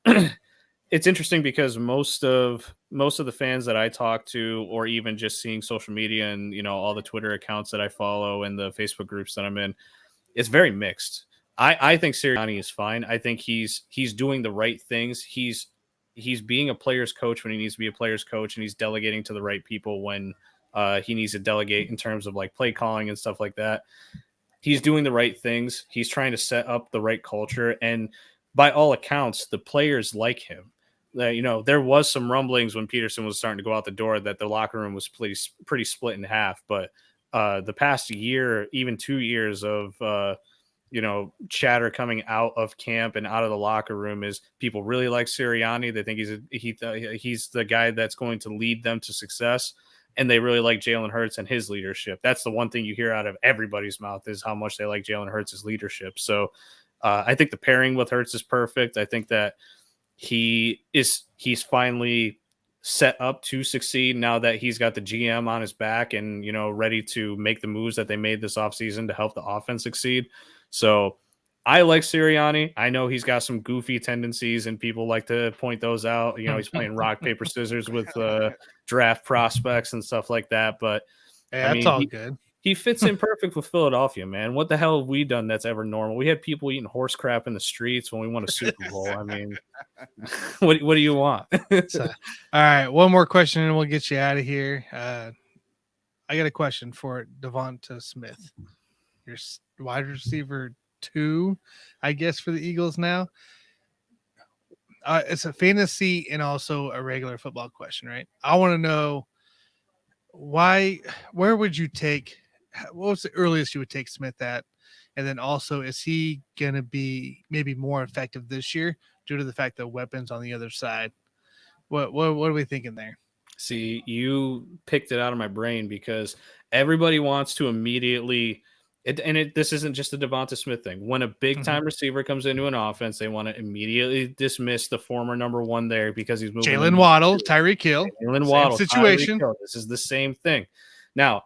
Speaker 4: it's interesting because most of the fans that I talk to, or even just seeing social media and all the Twitter accounts that I follow and the Facebook groups that I'm in, it's very mixed. I think Sirianni is fine. I think he's doing the right things. He's being a player's coach when he needs to be a player's coach, and he's delegating to the right people when he needs to delegate in terms of like play calling and stuff like that. He's doing the right things. He's trying to set up the right culture. And by all accounts, the players like him. There was some rumblings when Peterson was starting to go out the door that the locker room was pretty split in half. But the past year, even 2 years of chatter coming out of camp and out of the locker room is people really like Sirianni. They think he's the guy that's going to lead them to success. And they really like Jalen Hurts and his leadership. That's the one thing you hear out of everybody's mouth is how much they like Jalen Hurts' leadership. So I think the pairing with Hurts is perfect. I think that he's finally set up to succeed now that he's got the GM on his back and, ready to make the moves that they made this offseason to help the offense succeed. So I like Sirianni. I know he's got some goofy tendencies and people like to point those out. He's playing rock, paper, scissors with draft prospects and stuff like that. But
Speaker 2: Yeah, that's all good.
Speaker 4: He fits in perfect with Philadelphia, man. What the hell have we done that's ever normal? We had people eating horse crap in the streets when we won a Super Bowl. I mean, what do you want?
Speaker 2: All right, one more question and we'll get you out of here. I got a question for Devonta Smith. Your wide receiver 2, I guess, for the Eagles now. It's a fantasy and also a regular football question, right? I want to know where would you take, what was the earliest you would take Smith at? And then also, is he going to be maybe more effective this year due to the fact that weapons on the other side? What are we thinking there?
Speaker 4: See, you picked it out of my brain because everybody wants to immediately this isn't just a Devonta Smith thing. When a big-time receiver comes into an offense, they want to immediately dismiss the former number 1 there because he's moving.
Speaker 2: Jalen Waddle, Tyreek Hill.
Speaker 4: Jalen Waddle
Speaker 2: situation.
Speaker 4: This is the same thing. Now,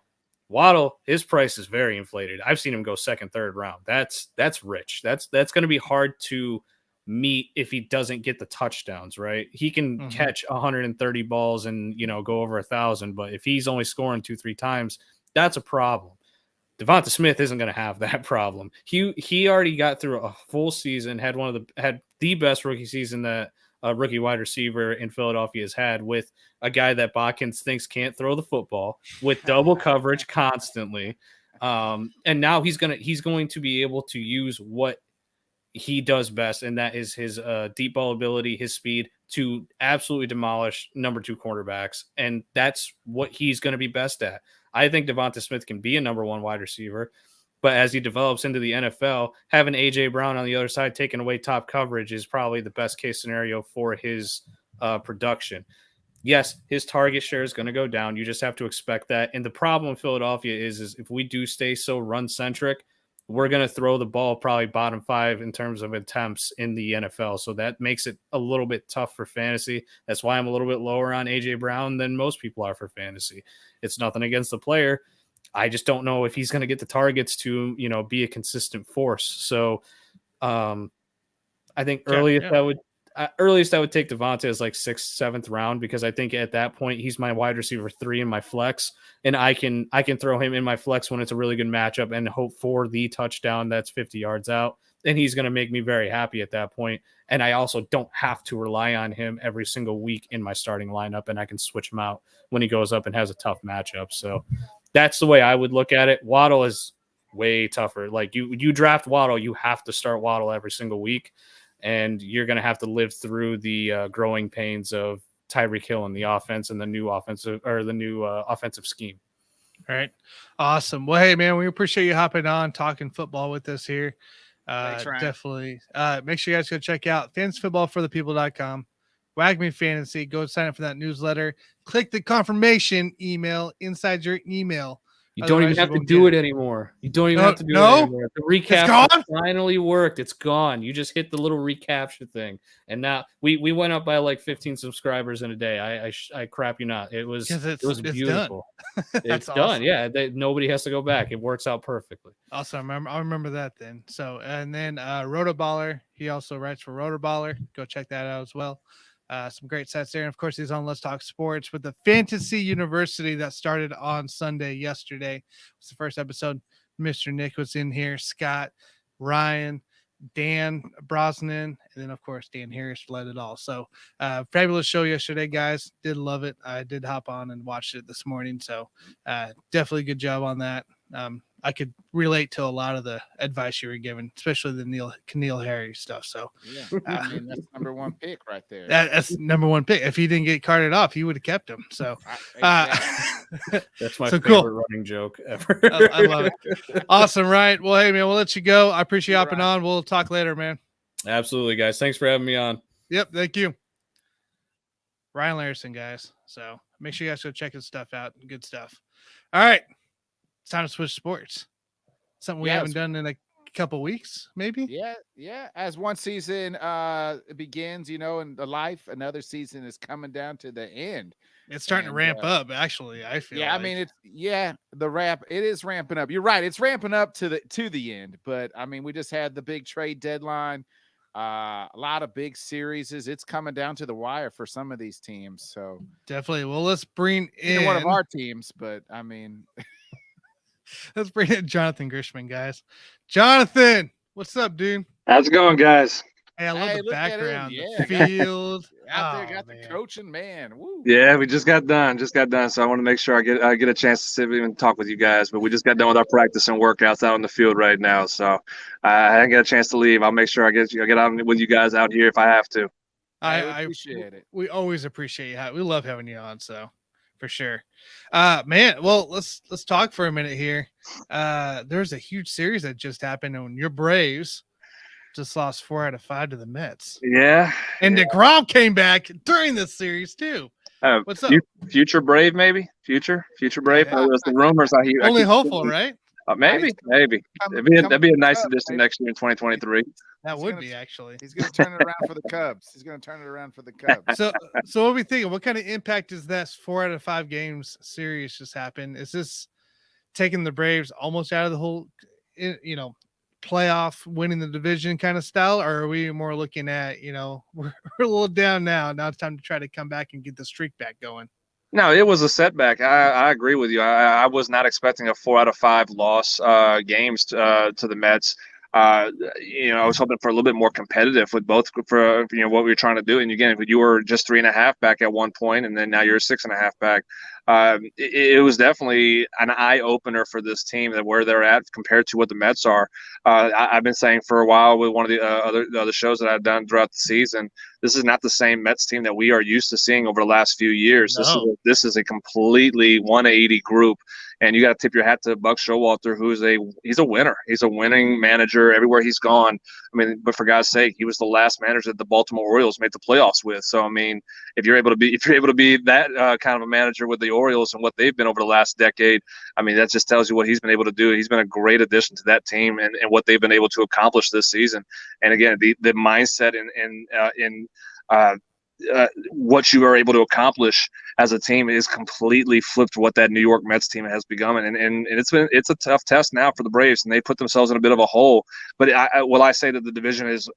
Speaker 4: Waddle, his price is very inflated. I've seen him go second, third round. That's rich. That's going to be hard to meet if he doesn't get the touchdowns, right? He can catch 130 balls and, go over 1,000, but if he's only scoring 2-3 times, that's a problem. Devonta Smith isn't going to have that problem. He already got through a full season, had the best rookie season that a rookie wide receiver in Philadelphia has had, with a guy that Bodkins thinks can't throw the football, with double coverage constantly. And now he's going to be able to use what he does best, and that is his deep ball ability, his speed, to absolutely demolish number 2 quarterbacks. And that's what he's going to be best at. I think Devonta Smith can be a number 1 wide receiver, but as he develops into the NFL, having A.J. Brown on the other side taking away top coverage is probably the best case scenario for his production. Yes, his target share is going to go down. You just have to expect that. And the problem in Philadelphia is if we do stay so run-centric, we're going to throw the ball probably bottom 5 in terms of attempts in the NFL. So that makes it a little bit tough for fantasy. That's why I'm a little bit lower on A.J. Brown than most people are for fantasy. It's nothing against the player. I just don't know if he's going to get the targets to, be a consistent force. So I think earliest I would take Devonta as like 6th, 7th round, because I think at that point he's my wide receiver 3 in my flex, and I can throw him in my flex when it's a really good matchup and hope for the touchdown that's 50 yards out, and he's going to make me very happy at that point. And I also don't have to rely on him every single week in my starting lineup, and I can switch him out when he goes up and has a tough matchup. So that's the way I would look at it. Waddle is way tougher. Like you draft Waddle, you have to start Waddle every single week, and you're going to have to live through the growing pains of Tyreek Hill in the offense and the new offensive scheme.
Speaker 2: All right. Awesome. Well, hey, man, we appreciate you hopping on, talking football with us here.
Speaker 3: Thanks, Ryan.
Speaker 2: Definitely. Make sure you guys go check out fantasyfootballforthepeople.com. WAGMI Fantasy. Go sign up for that newsletter. Click the confirmation email inside your email.
Speaker 4: You don't even have to do it anymore. You don't even have to do it anymore. The recap finally worked. It's gone. You just hit the little recapture thing. And now we went up by like 15 subscribers in a day. I crap you not. It was beautiful. It's done. Yeah. Nobody has to go back. It works out perfectly.
Speaker 2: Awesome. I remember that then. So, and then ROTOBALLER, he also writes for ROTOBALLER. Go check that out as well. Some great sets there. And of course, he's on Let's Talk Sports with the Fantasy University that started on Sunday yesterday. It was the first episode. Mr. Nick was in here, Scott, Ryan, Dan Brosnan, and then of course Dan Harris led it all. So fabulous show yesterday, guys. Did love it. I did hop on and watched it this morning. So definitely good job on that. I could relate to a lot of the advice you were given, especially the N'Keal Harry stuff. So
Speaker 3: yeah, I mean, that's number 1 pick right there.
Speaker 2: That's number 1 pick. If he didn't get carted off, he would have kept him. So
Speaker 4: that's my favorite running joke ever.
Speaker 2: I love it. Awesome, right? Well, hey man, we'll let you go. I appreciate you hopping on. We'll talk later, man.
Speaker 4: Absolutely, guys. Thanks for having me on.
Speaker 2: Yep, thank you. Ryan LARRISON, guys. So make sure you guys go check his stuff out. Good stuff. All right. It's time to switch sports. Something we haven't done in a couple weeks, maybe.
Speaker 3: Yeah. As one season begins, and the life, another season is coming down to the end.
Speaker 2: It's starting to ramp up. Actually, I feel.
Speaker 3: Yeah,
Speaker 2: like.
Speaker 3: I mean, it is ramping up. You're right. It's ramping up to the end. But I mean, we just had the big trade deadline. A lot of big series. It's coming down to the wire for some of these teams. So
Speaker 2: definitely. Well, let's bring in
Speaker 3: one of our teams. But I mean,
Speaker 2: let's bring in Jonathan Grishman, guys. Jonathan, what's up, dude?
Speaker 5: How's it going, guys?
Speaker 2: Hey, I love the background,
Speaker 3: yeah,
Speaker 2: the field.
Speaker 3: Out there, got the coaching, man. Woo.
Speaker 5: Yeah, we just got done. So I want to make sure I get a chance to sit and talk with you guys. But we just got done with our practice and workouts out on the field right now. So I didn't get a chance to leave. I'll make sure I get on with you guys out here if I have to.
Speaker 3: I appreciate it.
Speaker 2: We always appreciate you. We love having you on. So for sure, man. Well, let's talk for a minute here. There's a huge series that just happened, and your Braves just lost 4 out of 5 to the Mets.
Speaker 5: Yeah.
Speaker 2: And DeGrom came back during this series too. What's up?
Speaker 5: Future Brave, maybe? Future Brave?
Speaker 2: Yeah.
Speaker 5: There's the rumors I hear.
Speaker 2: Only hopeful, right?
Speaker 5: Maybe. That'd be a nice addition next year in 2023.
Speaker 2: That would be, actually.
Speaker 3: He's going to turn it around for the Cubs.
Speaker 2: So what are we thinking? What kind of impact is this 4 out of 5 games series just happened? Is this taking the Braves almost out of the whole, playoff winning the division kind of style, or are we more looking at, we're a little down now it's time to try to come back and get the streak back going?
Speaker 5: No, it was a setback. I agree with you. I was not expecting a 4 out of 5 loss games to the Mets. I was hoping for a little bit more competitive with both for what we were trying to do. And again, you were just 3.5 back at one point, and then now you're 6.5 back. It was definitely an eye opener for this team that where they're at compared to what the Mets are. I've been saying for a while with one of the other shows that I've done throughout the season, this is not the same Mets team that we are used to seeing over the last few years.
Speaker 2: No.
Speaker 5: This is a completely 180 group. And you got to tip your hat to Buck Showalter, he's a winner. He's a winning manager everywhere he's gone. I mean, but for God's sake, he was the last manager that the Baltimore Orioles made the playoffs with. So I mean, if you're able to be that kind of a manager with the Orioles and what they've been over the last decade, I mean, that just tells you what he's been able to do. He's been a great addition to that team and what they've been able to accomplish this season. And again, the mindset in what you are able to accomplish as a team is completely flipped what that New York Mets team has become, and it's a tough test now for the Braves, and they put themselves in a bit of a hole. But will I say that the division is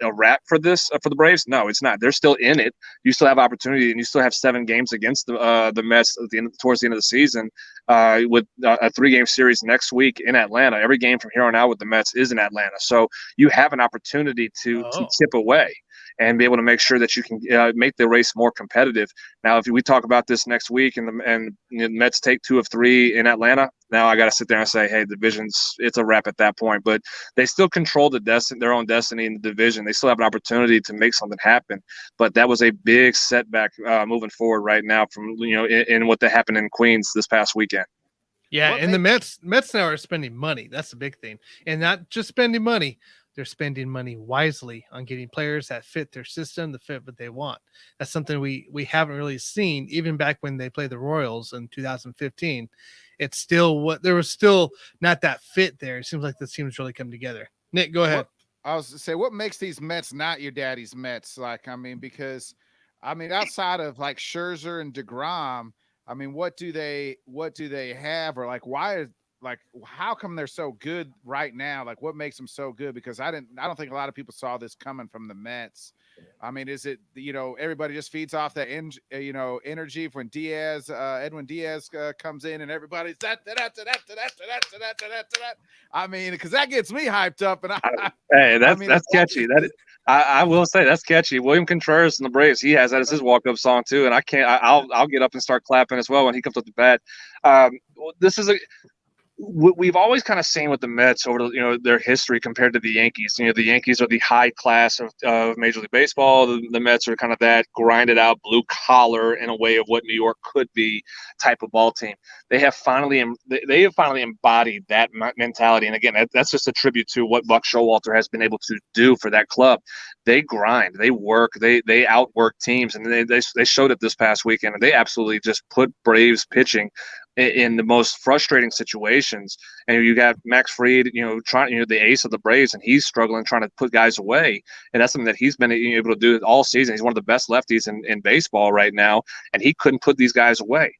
Speaker 5: a wrap for the Braves? No, it's not. They're still in it. You still have opportunity, and you still have 7 games against the Mets towards the end of the season, with a 3-game series next week in Atlanta. Every game from here on out with the Mets is in Atlanta, so you have an opportunity to chip away and be able to make sure that you can make the race more competitive. Now, if we talk about this next week and the Mets take 2 of 3 in Atlanta, now I got to sit there and say, hey, it's a wrap at that point. But they still control their own destiny in the division. They still have an opportunity to make something happen. But that was a big setback moving forward right now from in what happened in Queens this past weekend.
Speaker 2: Yeah, and the Mets now are spending money. That's the big thing, and not just spending money. They're spending money wisely on getting players that fit their system, the fit what they want. That's something we haven't really seen even back when they played the Royals in 2015. It's still there was still not that fit there. It seems like this team's really come together. Nick, go ahead.
Speaker 3: I was to say, what makes these Mets not your daddy's Mets? Because outside of like Scherzer and DeGrom, what do they have, or why? How come they're so good right now? What makes them so good? Because I don't think a lot of people saw this coming from the Mets. Is it, everybody just feeds off that, energy when Edwin Diaz comes in and everybody's that. Because that gets me hyped up. And
Speaker 5: that's catchy. I will say that's catchy. William Contreras and the Braves, he has that as his walk-up song too. And I'll get up and start clapping as well when he comes up to bat. We've always kind of seen with the Mets over their history compared to the Yankees. The Yankees are the high class of Major League Baseball. The Mets are kind of that grinded out blue collar in a way of what New York could be type of ball team. They have finally embodied that mentality. And again, that's just a tribute to what Buck Showalter has been able to do for that club. They grind, they work, they outwork teams, and they showed it this past weekend. And they absolutely just put Braves pitching in the most frustrating situations. And you got Max Fried, trying, the ace of the Braves, and he's struggling trying to put guys away. And that's something that he's been able to do all season. He's one of the best lefties in baseball right now, and he couldn't put these guys away.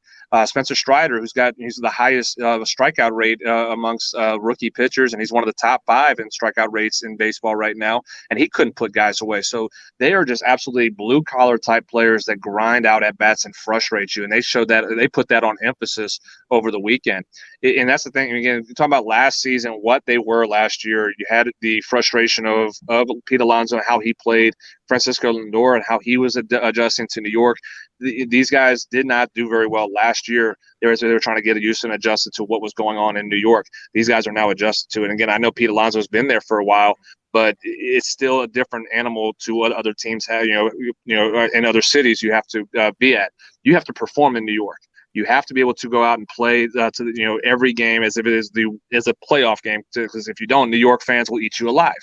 Speaker 5: Spencer Strider, he's the highest strikeout rate amongst rookie pitchers, and he's one of the top 5 in strikeout rates in baseball right now, and he couldn't put guys away. So they are just absolutely blue-collar type players that grind out at-bats and frustrate you, and they put that on emphasis over the weekend. And that's the thing. Again, you're talking about last season, what they were last year. You had the frustration of Pete Alonso and how he played, Francisco Lindor and how he was adjusting to New York. These guys did not do very well last year. They were trying to get used and adjusted to what was going on in New York. These guys are now adjusted to it. And again, I know Pete Alonso has been there for a while, but it's still a different animal to what other teams have. In other cities you have to be at. You have to perform in New York. You have to be able to go out and play every game as if it is a playoff game. Because if you don't, New York fans will eat you alive.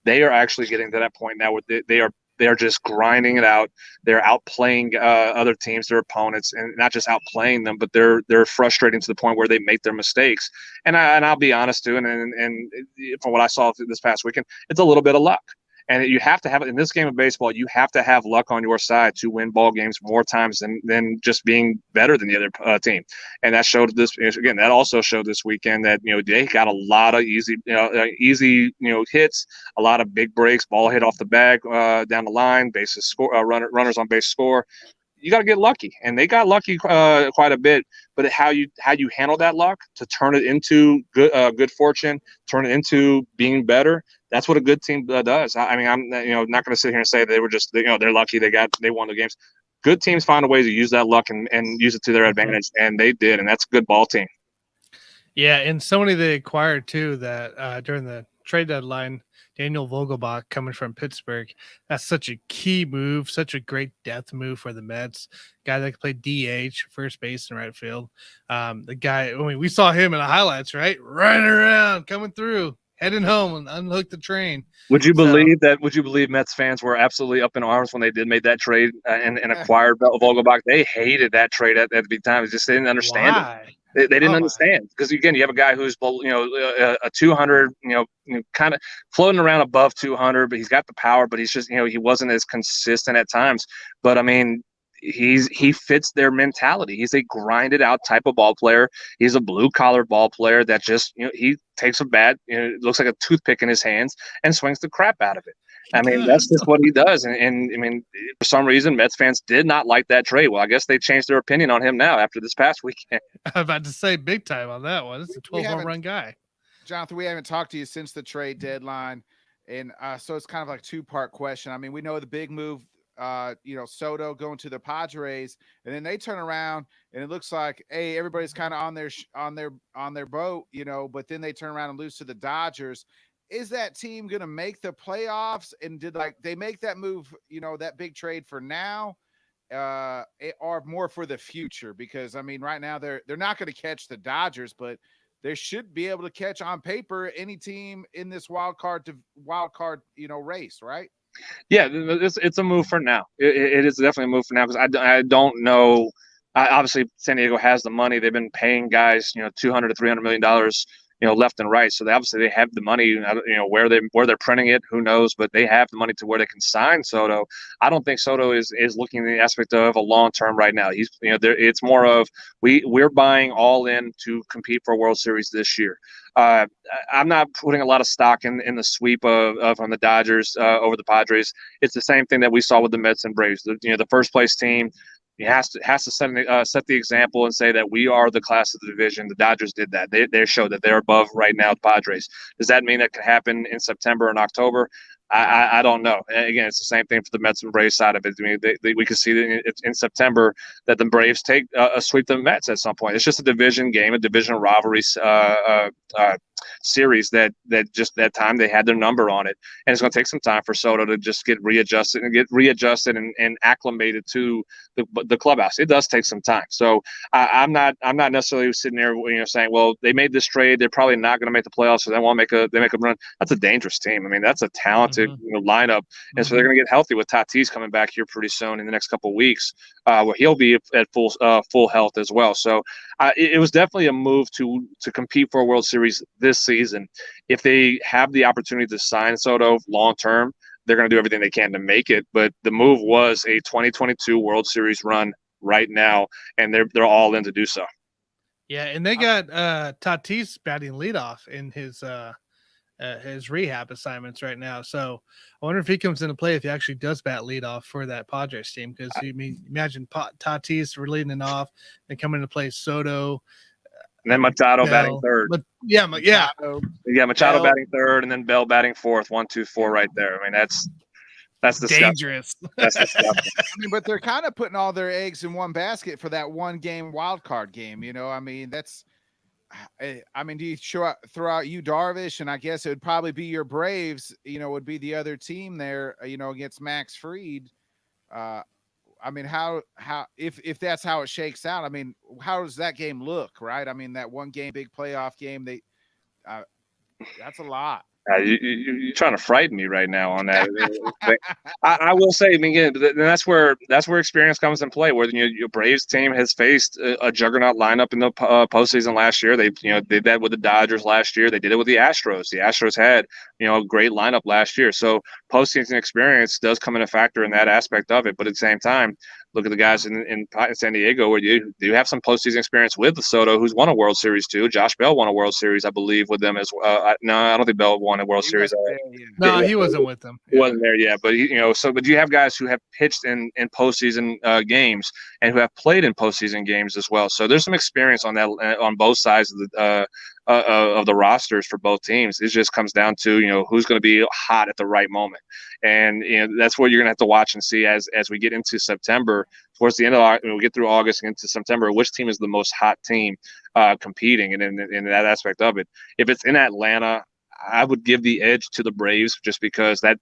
Speaker 5: They are actually getting to that point now where they are just grinding it out. They're outplaying other teams, their opponents, and not just outplaying them, but they're frustrating to the point where they make their mistakes. And I'll be honest too, and from what I saw this past weekend, it's a little bit of luck. And you have to have, in this game of baseball, you have to have luck on your side to win ball games more times than just being better than the other team. And that showed this again. That also showed this weekend that they got a lot of easy hits, a lot of big breaks, ball hit off the bag down the line, bases score, runners on base score. You got to get lucky, and they got lucky quite a bit. But how you handle that luck to turn it into good fortune, turn it into being better. That's what a good team does. I mean, I'm not going to sit here and say they were just they're lucky they won the games. Good teams find a way to use that luck and use it to their advantage, and they did, and that's a good ball team.
Speaker 2: Yeah, and somebody they acquired too that during the trade deadline, Daniel Vogelbach coming from Pittsburgh. That's such a key move, such a great depth move for the Mets. Guy that can play DH, first base, and right field. The guy, we saw him in the highlights, right? Running around, coming through, heading home and unhook the train.
Speaker 5: Would you believe Mets fans were absolutely up in arms when they made that trade and acquired Vogelbach? They hated that trade at the time. It's just they didn't understand it. They didn't understand, because again, you have a guy who's a 200, kind of floating around above 200, but he's got the power, but he's just he wasn't as consistent at times. But I mean, he fits their mentality. He's a grinded out type of ball player. He's a blue collar ball player that just he takes a bat, it looks like a toothpick in his hands, and swings the crap out of it. I mean, that's just what he does. And I mean, for some reason, Mets fans did not like that trade. Well, I guess they changed their opinion on him now after this past weekend.
Speaker 2: I'm about to say big time on that one. It's a 12 home run guy.
Speaker 3: Jonathan, we haven't talked to you since the trade deadline. And so it's kind of like a two-part question. I mean, we know the big move, Soto going to the Padres, and then they turn around and it looks like, hey, everybody's kind of on their boat, but then they turn around and lose to the Dodgers. Is that team going to make the playoffs? And did they make that move, that big trade for now, or more for the future? Because I mean, right now they're not going to catch the Dodgers, but they should be able to catch on paper any team in this wild card race, right?
Speaker 5: Yeah, it's a move for now. It is definitely a move for now, because I don't know. Obviously, San Diego has the money. They've been paying guys, $200 to $300 million. Left and right. So they have the money, where they're printing it, who knows, but they have the money to where they can sign Soto. I don't think Soto is looking at the aspect of a long-term right now. He's, it's more of we're buying all in to compete for a World Series this year. I'm not putting a lot of stock in the sweep of from the Dodgers over the Padres. It's the same thing that we saw with the Mets and Braves. The first place team, he has to set the example and say that we are the class of the division. The Dodgers did that. They showed that they're above right now the Padres. Does that mean that could happen in September and October? I don't know. And again, it's the same thing for the Mets and Braves side of it. I mean, we can see that in September that the Braves take a sweep the Mets at some point. It's just a division game, a division rivalry series that just that time they had their number on it, and it's going to take some time for Soto to just get readjusted and acclimated to the clubhouse. It does take some time. So I'm not necessarily sitting there, saying, well, they made this trade, they're probably not going to make the playoffs, so they won't make a run. That's a dangerous team. I mean, that's a talented lineup, and so they're going to get healthy with Tatis coming back here pretty soon in the next couple of weeks, where he'll be at full health as well. So it was definitely a move to compete for a World Series this season. If they have the opportunity to sign Soto long term, they're going to do everything they can to make it. But the move was a 2022 World Series run right now, and they're all in to do so.
Speaker 2: Yeah, and they got Tatis batting leadoff in his rehab assignments right now. So I wonder if he comes into play if he actually does bat leadoff for that Padres team. Because imagine Tatis leading it off and coming into play Soto.
Speaker 5: And then Machado batting third.
Speaker 2: Machado
Speaker 5: batting third, and then Bell batting fourth. 1, 2, 4 right there. I mean, that's
Speaker 2: dangerous.
Speaker 5: That's disgusting.
Speaker 3: I mean, but they're kind of putting all their eggs in one basket for that one game wild card game. I mean, do you throw out you Darvish, and I guess it would probably be your Braves, would be the other team there, against Max Fried. I mean, how if that's how it shakes out, I mean, how does that game look, right? I mean, that one game, big playoff game, that's a lot.
Speaker 5: You're trying to frighten me right now on that. I will say, I mean, again, that's where experience comes in play. Where your Braves team has faced a juggernaut lineup in the postseason last year. They did that with the Dodgers last year. They did it with the Astros. The Astros had a great lineup last year. So postseason experience does come in a factor in that aspect of it. But at the same time, look at the guys in San Diego where you have some postseason experience with the Soto, who's won a World Series too. Josh Bell won a World Series, I believe, with them as well. No, I don't think Bell won a World Series.
Speaker 2: No, he wasn't with them.
Speaker 5: He wasn't there yet, but but you have guys who have pitched in postseason games and who have played in postseason games as well. So there's some experience on that on both sides of the rosters for both teams. It just comes down to who's going to be hot at the right moment, and that's what you're going to have to watch and see as we get into September. Towards the end of we get through August and into September, which team is the most hot team competing, and in that aspect of it, if it's in Atlanta, I would give the edge to the Braves just because that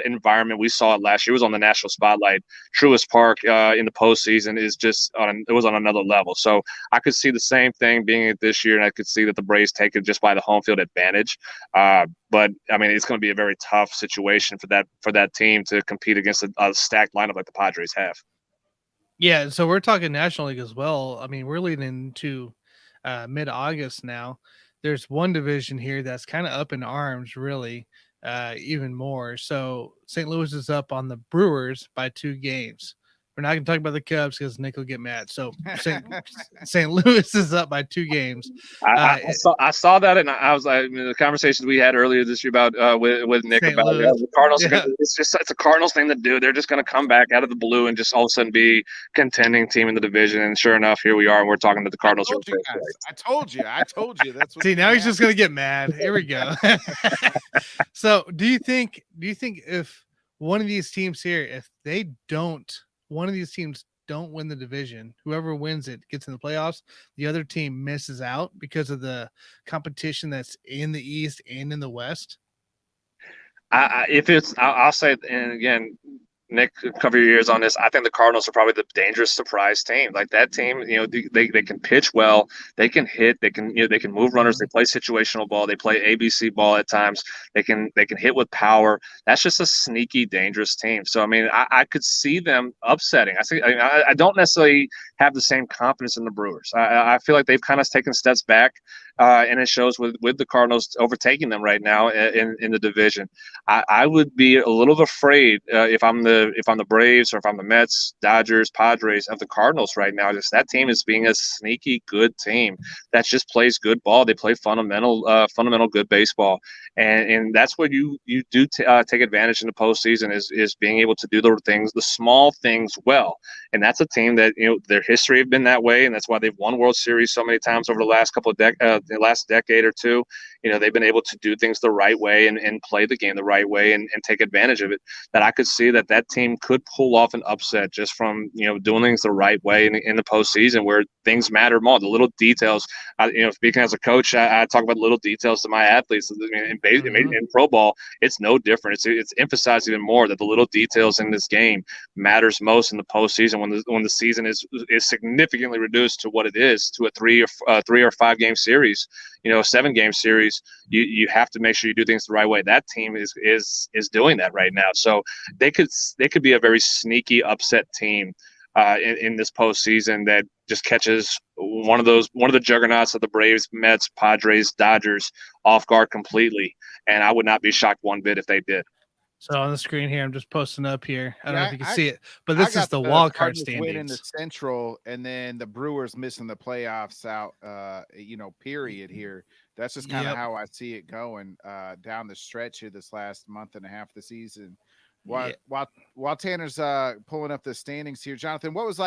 Speaker 5: environment we saw it last year was on the national spotlight. Truist Park in the postseason is just it was on another level. So I could see the same thing being it this year, and I could see that the Braves take it just by the home field advantage. But I mean, it's going to be a very tough situation for that team to compete against a stacked lineup like the Padres have.
Speaker 2: Yeah, so we're talking National League as well. I mean, we're leading into mid-August now. There's one division here that's kind of up in arms, really, even more. So St. Louis is up on the Brewers by 2 games. We're not going to talk about the Cubs because Nick will get mad. So St. Louis is up by 2 games.
Speaker 5: I saw that, and I was like, the conversations we had earlier this year about with Nick
Speaker 2: St.
Speaker 5: about the Cardinals. Yeah. It's a Cardinals thing to do. They're just going to come back out of the blue and just all of a sudden be contending team in the division. And sure enough, here we are, and we're talking to the Cardinals.
Speaker 3: I told you. That's what.
Speaker 2: See, now he's just going to get mad. Here we go. So, do you think if one of these teams here, if one of these teams don't win the division, whoever wins it gets in the playoffs, the other team misses out because of the competition that's in the East and in the West?
Speaker 5: I'll say, and again, Nick, cover your ears on this. I think the Cardinals are probably the dangerous surprise team. Like that team, they can pitch well, they can hit, they can move runners, they play situational ball, they play ABC ball at times. They can hit with power. That's just a sneaky, dangerous team. So I mean, I could see them upsetting. I don't necessarily have the same confidence in the Brewers. I feel like they've kind of taken steps back, and it shows with the Cardinals overtaking them right now in the division. I would be a little afraid if I'm the Braves or if I'm the Mets, Dodgers, Padres of the Cardinals right now. Just that team is being a sneaky good team that just plays good ball. They play fundamental good baseball, and that's what you do take advantage in the postseason is being able to do the small things well. And that's a team that, you know, their history have been that way, and that's why they've won World Series so many times over the last couple of the last decade or two. You know, they've been able to do things the right way and play the game the right way and take advantage of it. That I could see that team could pull off an upset just from, you know, doing things the right way in the postseason, where things matter more. The little details. You know, speaking as a coach, I talk about little details to my athletes. In pro ball, it's no different. It's emphasized even more that the little details in this game matters most in the postseason when the season is significantly reduced to what it is, to a 3 or 5 game series. You know, a 7 game series. You have to make sure you do things the right way. That team is doing that right now. So they could be a very sneaky upset team in this postseason that just catches one of the juggernauts of the Braves, Mets, Padres, Dodgers off guard completely. And I would not be shocked one bit if they did.
Speaker 2: So on the screen here, I'm just posting up here. I don't know if you can
Speaker 3: I-
Speaker 2: see it, but this is the wild card
Speaker 3: Cardinals win in the
Speaker 2: standings.
Speaker 3: Central, and then the Brewers missing the playoffs out. You know, period. Here, that's just kind of
Speaker 2: Yep.
Speaker 3: how I see it going down the stretch here this last month and a half of the season. While Tanner's pulling up the standings here, Jonathan, what was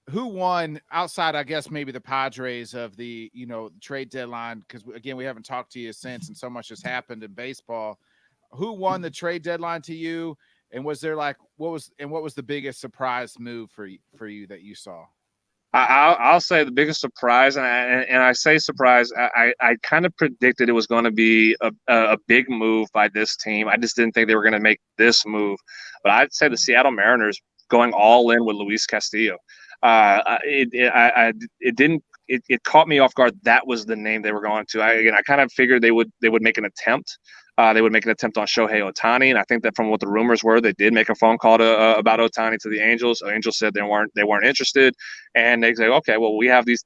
Speaker 3: who won outside, I guess, maybe the Padres of the, you know, trade deadline? Because again, we haven't talked to you since, and so much has happened in baseball. Who won the trade deadline to you? And was there what was the biggest surprise move for you that you saw?
Speaker 5: I'll say the biggest surprise, and I say surprise, I kind of predicted it was going to be a big move by this team. I just didn't think they were going to make this move. But I'd say the Seattle Mariners going all in with Luis Castillo. It caught me off guard. That was the name they were going to. I kind of figured they would make an attempt. They would make an attempt on Shohei Ohtani, and I think that from what the rumors were, they did make a phone call about Ohtani to the Angels. The Angels said they weren't interested, and they say, okay, well, we have these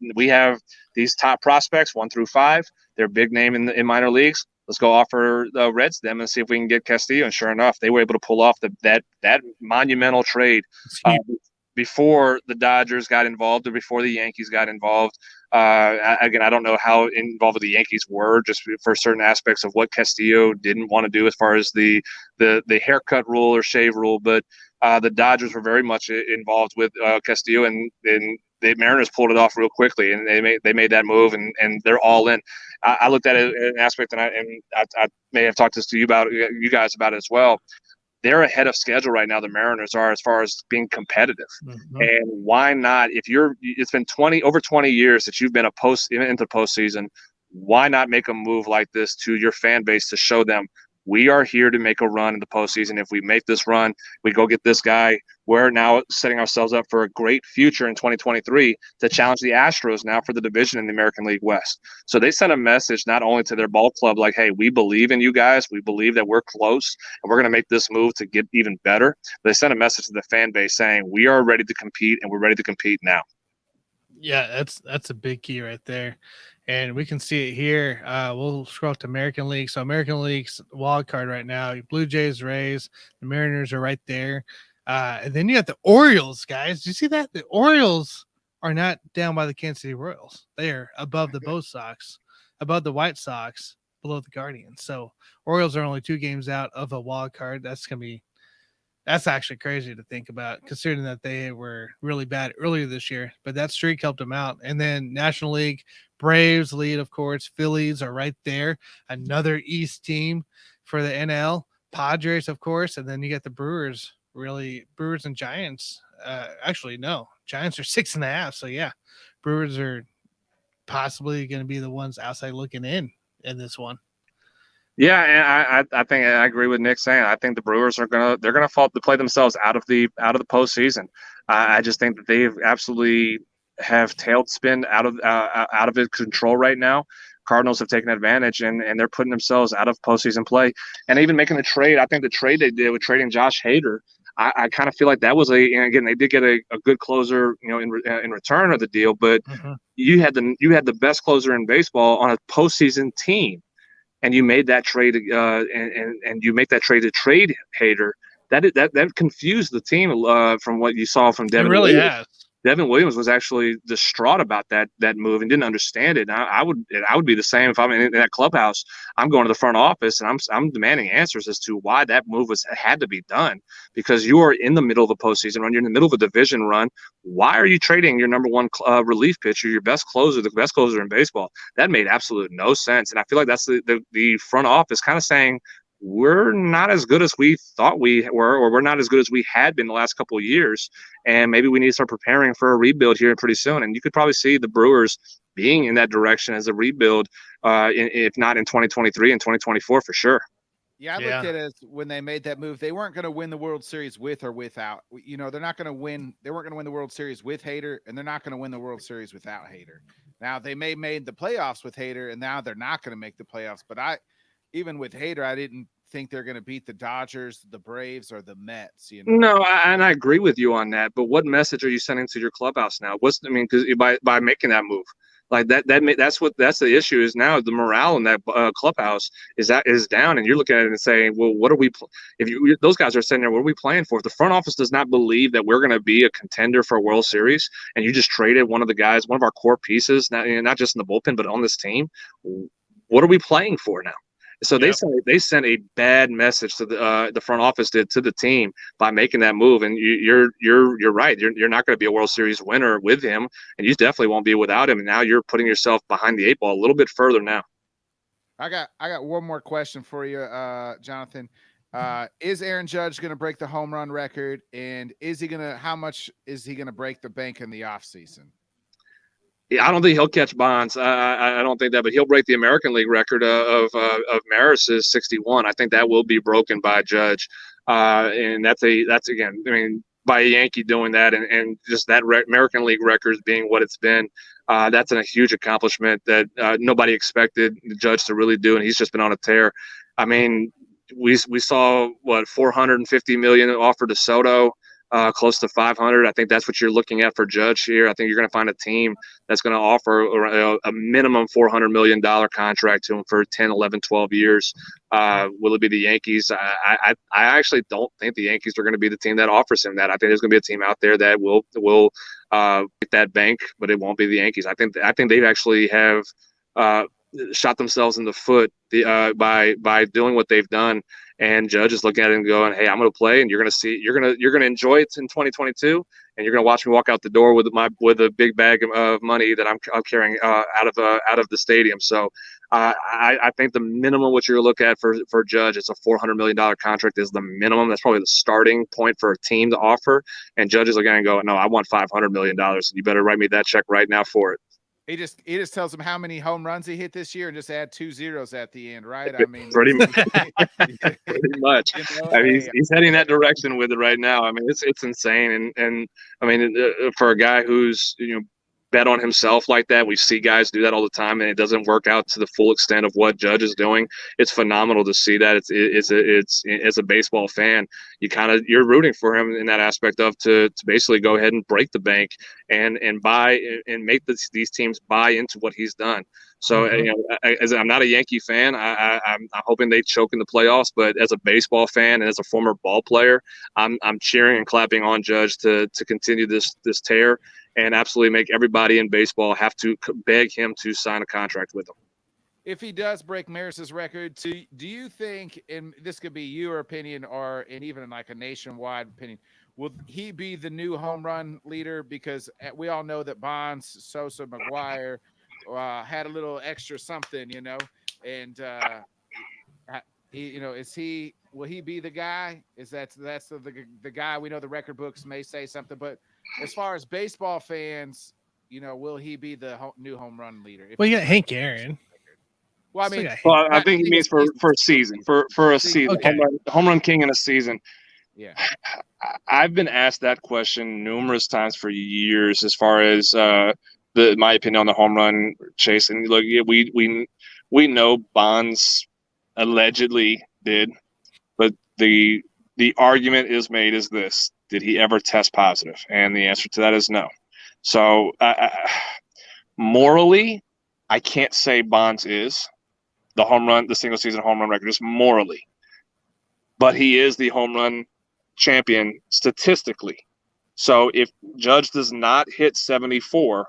Speaker 5: top prospects 1 through 5. They're big name in minor leagues. Let's go offer the Reds them and see if we can get Castillo. And sure enough, they were able to pull off that monumental trade before the Dodgers got involved or before the Yankees got involved. Again, I don't know how involved the Yankees were, just for certain aspects of what Castillo didn't want to do as far as the haircut rule or shave rule, but the Dodgers were very much involved with Castillo, and the Mariners pulled it off real quickly, and they made that move, and they're all in. I looked at it in an aspect, and I may have talked to you guys about it as well. They're ahead of schedule right now. The Mariners are, as far as being competitive. Mm-hmm. And why not? It's been over 20 years that you've been into postseason. Why not make a move like this to your fan base to show them we are here to make a run in the postseason? If we make this run, we go get this guy. We're now setting ourselves up for a great future in 2023 to challenge the Astros now for the division in the American League West. So they sent a message not only to their ball club, like, hey, we believe in you guys. We believe that we're close and we're going to make this move to get even better. But they sent a message to the fan base saying we are ready to compete, and we're ready to compete now.
Speaker 2: Yeah, that's a big key right there. And we can see it here. We'll scroll to American League. So American League's wild card right now, Blue Jays, Rays, the Mariners are right there. And then you got the Orioles, guys. Do you see that? The Orioles are not down by the Kansas City Royals. They are above the above the White Sox, below the Guardians. So Orioles are only 2 games out of a wild card. That's actually crazy to think about, considering that they were really bad earlier this year, but that streak helped them out. And then National League, Braves lead, of course. Phillies are right there. Another East team for the NL. Padres, of course. And then you got the Brewers, Brewers and Giants. Actually, no. Giants are 6.5. So, yeah, Brewers are possibly going to be the ones outside looking in this one.
Speaker 5: Yeah, and I think I agree with Nick saying. I think the Brewers are gonna play themselves out of the postseason. I just think that they absolutely have tailspin out of its control right now. Cardinals have taken advantage, and they're putting themselves out of postseason play, and even making a trade. I think the trade they did with trading Josh Hader, I kind of feel like that was and again, they did get a good closer, you know, in return of the deal, but you had the best closer in baseball on a postseason team. And you made that trade, and you make that trade to trade Hader. That confused the team from what you saw from Devin.
Speaker 2: It really has.
Speaker 5: Devin Williams was actually distraught about that move and didn't understand it. And I would be the same if I'm in that clubhouse. I'm going to the front office and I'm demanding answers as to why that move had to be done, because you are in the middle of a postseason run. You're in the middle of a division run. Why are you trading your number one relief pitcher, your best closer, the best closer in baseball? That made absolute no sense. And I feel like that's the front office kind of saying, we're not as good as we thought we were, or we're not as good as we had been the last couple of years. And maybe we need to start preparing for a rebuild here pretty soon. And you could probably see the Brewers being in that direction as a rebuild, if not in 2023 and 2024 for sure.
Speaker 3: Yeah, I looked at it as when they made that move, they weren't going to win the World Series with or without. You know, they're not going to win. They weren't going to win the World Series with Hader, and they're not going to win the World Series without Hader. Now, they may have made the playoffs with Hader, and now they're not going to make the playoffs. But even with Hader, I didn't think they're going to beat the Dodgers, the Braves, or the Mets. You know?
Speaker 5: No, and I agree with you on that. But what message are you sending to your clubhouse now? Because by making that move, like that's the issue is now. The morale in that clubhouse is down, and you're looking at it and saying, well, what are we? If those guys are sitting there, what are we playing for? If the front office does not believe that we're going to be a contender for a World Series, and you just traded one of the guys, one of our core pieces, not just in the bullpen but on this team, what are we playing for now? So they sent a bad message to the front office to the team by making that move. And you're right. You're not going to be a World Series winner with him, and you definitely won't be without him. And now you're putting yourself behind the 8 ball a little bit further now.
Speaker 3: I got one more question for you, Jonathan. Is Aaron Judge going to break the home run record, and how much is he going to break the bank in the offseason?
Speaker 5: Yeah, I don't think he'll catch Bonds. I don't think that, but he'll break the American League record of Maris's 61. I think that will be broken by Judge, and that's again. I mean, by a Yankee doing that, and just that American League record being what it's been, that's a huge accomplishment that nobody expected Judge to really do, and he's just been on a tear. I mean, we saw what 450 million offered to Soto. Close to 500. I think that's what you're looking at for Judge here. I think you're going to find a team that's going to offer a minimum $400 million contract to him for 10, 11, 12 years. Will it be the Yankees? I actually don't think the Yankees are going to be the team that offers him that. I think there's going to be a team out there that will get that bank, but it won't be the Yankees. I think they actually have shot themselves in the foot by doing what they've done. And Judge is looking at it and going, "Hey, I'm going to play, and you're going to enjoy it in 2022, and you're going to watch me walk out the door with a big bag of money that I'm carrying out of the stadium." So I think the minimum what you're going to look at for Judge, it's a $400 million contract is the minimum. That's probably the starting point for a team to offer. And Judge is looking at it and go, "No, I want $500 million. You better write me that check right now for it."
Speaker 3: He just tells them how many home runs he hit this year and just add 2 zeros at the end, right? I mean,
Speaker 5: pretty much. You know, I mean, he's heading that direction with it right now. I mean, it's insane, and I mean, for a guy who's bet on himself like that, we see guys do that all the time, and it doesn't work out to the full extent of what Judge is doing. It's phenomenal to see that. It's as a baseball fan, you're rooting for him in that aspect of to basically go ahead and break the bank and buy and make these teams buy into what he's done. So as I'm not a Yankee fan, I'm hoping they choke in the playoffs. But as a baseball fan and as a former ball player, I'm cheering and clapping on Judge to continue this tear and absolutely make everybody in baseball have to beg him to sign a contract with him.
Speaker 3: If he does break Maris's record, do you think, and this could be your opinion and even like a nationwide opinion, will he be the new home run leader? Because we all know that Bonds, Sosa, McGuire had a little extra something, and will he be the guy? That's the guy? We know the record books may say something, but as far as baseball fans, will he be the new home run leader?
Speaker 2: Well, you got Hank Aaron.
Speaker 3: Well, I mean,
Speaker 5: I think he means for a season, for a season,
Speaker 2: okay.
Speaker 5: home run king in a season.
Speaker 3: Yeah,
Speaker 5: I've been asked that question numerous times for years, as far as my opinion on the home run chase. And look, we know Bonds allegedly did, but the argument is made is this: did he ever test positive? And the answer to that is no. So morally, I can't say Bonds is the single season home run record, just morally. But he is the home run champion statistically. So if Judge does not hit 74,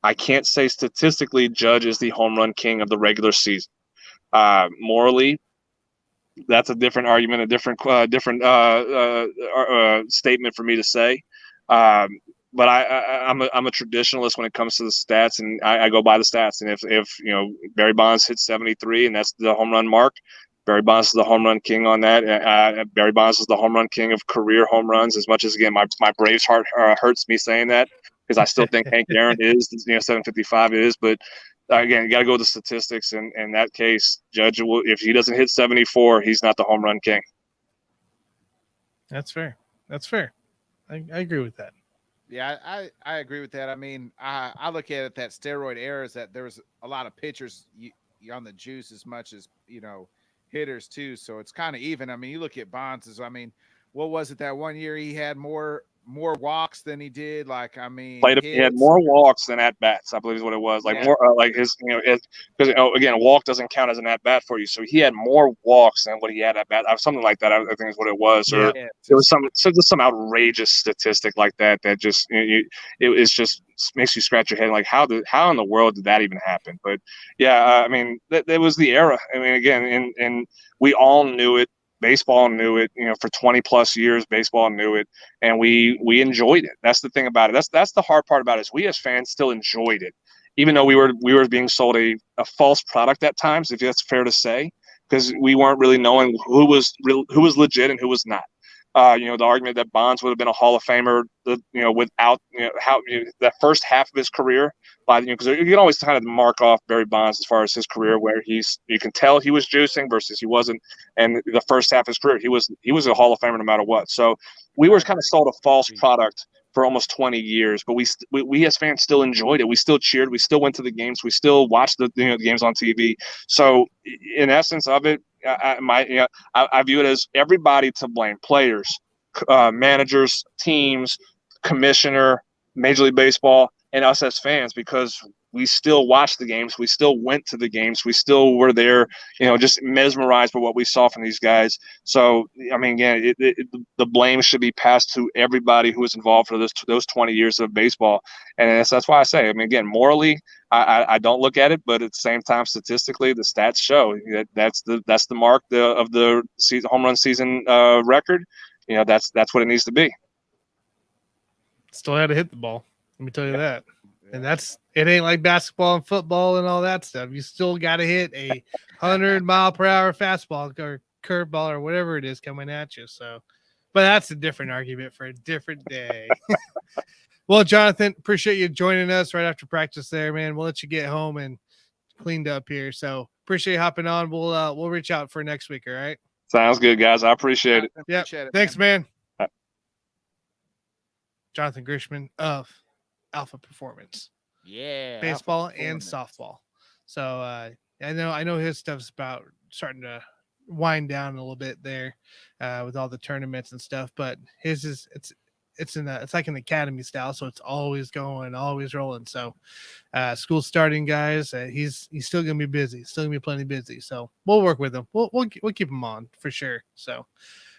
Speaker 5: I can't say statistically Judge is the home run king of the regular season. Morally, that's a different argument, a different statement for me to say. But I'm a traditionalist when it comes to the stats, and I go by the stats. And if Barry Bonds hits 73 and that's the home run mark, Barry Bonds is the home run king on that. Barry Bonds is the home run king of career home runs. As much as again my Braves heart hurts me saying that, because I still think Hank Aaron is 755 is, but again, you got to go with the statistics. And in that case, Judge will, if he doesn't hit 74, he's not the home run king.
Speaker 2: That's fair. That's fair. I agree with that.
Speaker 3: Yeah, I agree with that. I mean, I look at it that steroid era is that there was a lot of pitchers on the juice as much as, hitters too. So it's kind of even. I mean, you look at Bonds, what was it that one year he had more walks than he did? Like, I mean,
Speaker 5: he had more walks than at bats, I believe is what it was. Like more like his, because again, a walk doesn't count as an at bat for you. So he had more walks than what he had at bat. Something like that, I think is what it was. Or it was some outrageous statistic like that just it just makes you scratch your head like how in the world did that even happen? But yeah, I mean that was the era. I mean, again, and we all knew it. Baseball knew it, for 20 plus years, baseball knew it, and we enjoyed it. That's the thing about it. That's the hard part about it, is we as fans still enjoyed it, even though we were being sold a false product at times, if that's fair to say, because we weren't really knowing who was legit and who was not. The argument that Bonds would have been a Hall of Famer, without that first half of his career, because you can always kind of mark off Barry Bonds as far as his career, where you can tell he was juicing versus he wasn't, and the first half of his career he was a Hall of Famer no matter what. So we were kind of sold a false product for almost 20 years, but we as fans still enjoyed it. We still cheered. We still went to the games. We still watched the games on TV. So in essence of it, I view it as everybody to blame: players, managers, teams, commissioner, Major League Baseball, and us as fans, because we still watched the games. We still went to the games. We still were there, just mesmerized by what we saw from these guys. So, I mean, again, the blame should be passed to everybody who was involved for those 20 years of baseball. And that's why I say, I mean, again, morally, I don't look at it, but at the same time, statistically, the stats show that's the mark of the season, home run season record. That's what it needs to be.
Speaker 2: Still had to hit the ball. Let me tell you that. And it ain't like basketball and football and all that stuff. You still got to hit a 100-mile-per-hour fastball or curveball or whatever it is coming at you. So, but that's a different argument for a different day. Well, Jonathan, appreciate you joining us right after practice there, man. We'll let you get home and cleaned up here. So appreciate you hopping on. We'll reach out for next week. All right.
Speaker 5: Sounds good, guys. I appreciate it.
Speaker 2: Yeah. Thanks, man. Jonathan Grishman of Alpha Performance.
Speaker 3: Yeah.
Speaker 2: Baseball and softball. So I know his stuff's about starting to wind down a little bit there with all the tournaments and stuff, but his is it's like an academy style, so it's always going, always rolling. So school's starting, guys. He's still gonna be busy, still gonna be plenty busy. So we'll work with him. We'll keep him on for sure. So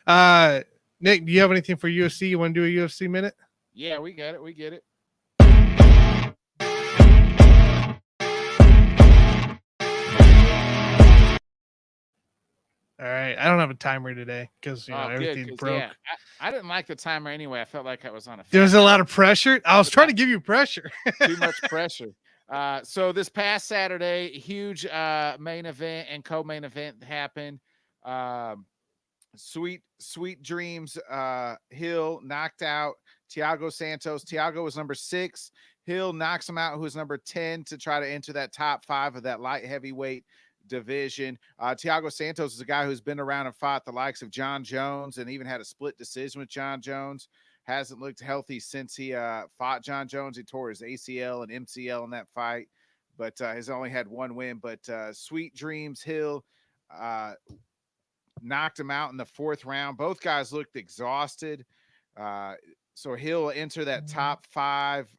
Speaker 2: Nick, do you have anything for UFC? You want to do a UFC minute?
Speaker 3: Yeah, we get it.
Speaker 2: All right. I don't have a timer today because everything broke.
Speaker 3: Yeah. I didn't like the timer anyway. I felt like I was on a.
Speaker 2: There was a lot of pressure. I was trying to give you pressure.
Speaker 3: Too much pressure. So this past Saturday, huge main event and co-main event happened. Sweet Dreams. Hill knocked out Thiago Santos. Thiago was number 6. Hill knocks him out, who was number 10, to try to enter that top 5 of that light heavyweight division. Thiago Santos is a guy who's been around and fought the likes of John Jones and even had a split decision with John Jones. Hasn't looked healthy since he fought John Jones. He tore his ACL and MCL in that fight, but has only had one win. But Sweet Dreams Hill knocked him out in the 4th round. Both guys looked exhausted. So Hill enter that top 5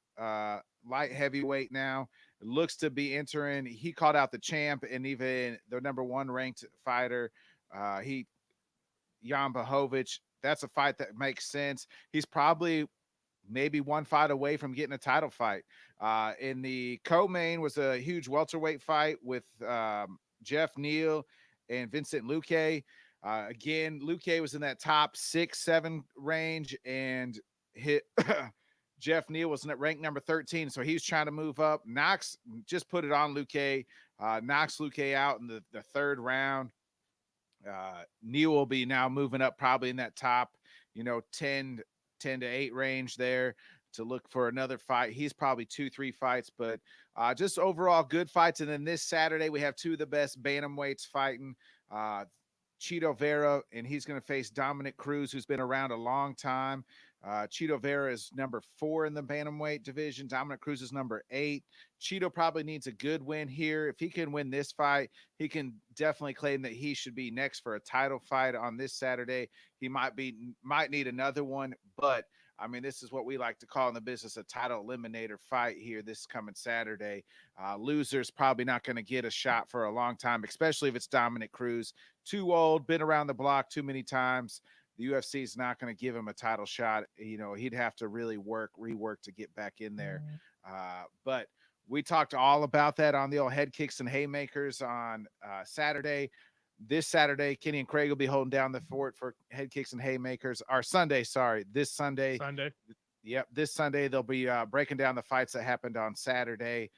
Speaker 3: light heavyweight now. It looks to be entering. He called out the champ and even the number 1 ranked fighter, Jan Blachowicz. That's a fight that makes sense. He's probably maybe one fight away from getting a title fight. In the co-main was a huge welterweight fight with Jeff Neal and Vincent Luque. Again, Luque was in that top 6-7 range, and hit Jeff Neal was ranked number 13, so he's trying to move up. Knox just put it on Luque, knocks Luque out in the third round. Neal will be now moving up probably in that top, 10 to 8 range there to look for another fight. He's probably 2-3 fights, but just overall good fights. And then this Saturday, we have two of the best bantamweights fighting. Chito Vera, and he's going to face Dominic Cruz, who's been around a long time. Chito Vera is number 4 in the bantamweight division. Dominic Cruz is number 8. Chito probably needs a good win here. If he can win this fight, he can definitely claim that he should be next for a title fight on this Saturday. He might need another one, but I mean, this is what we like to call in the business a title eliminator fight here this coming Saturday. Loser's probably not going to get a shot for a long time, especially if it's Dominic Cruz. Too old, been around the block too many times. The UFC is not going to give him a title shot. He'd have to really rework to get back in there. But we talked all about that on the old head kicks and haymakers on Saturday. This Saturday, Kenny and Craig will be holding down the fort for head kicks and haymakers. Or Sunday, sorry. This Sunday. Yep, this Sunday they'll be breaking down the fights that happened on Saturday.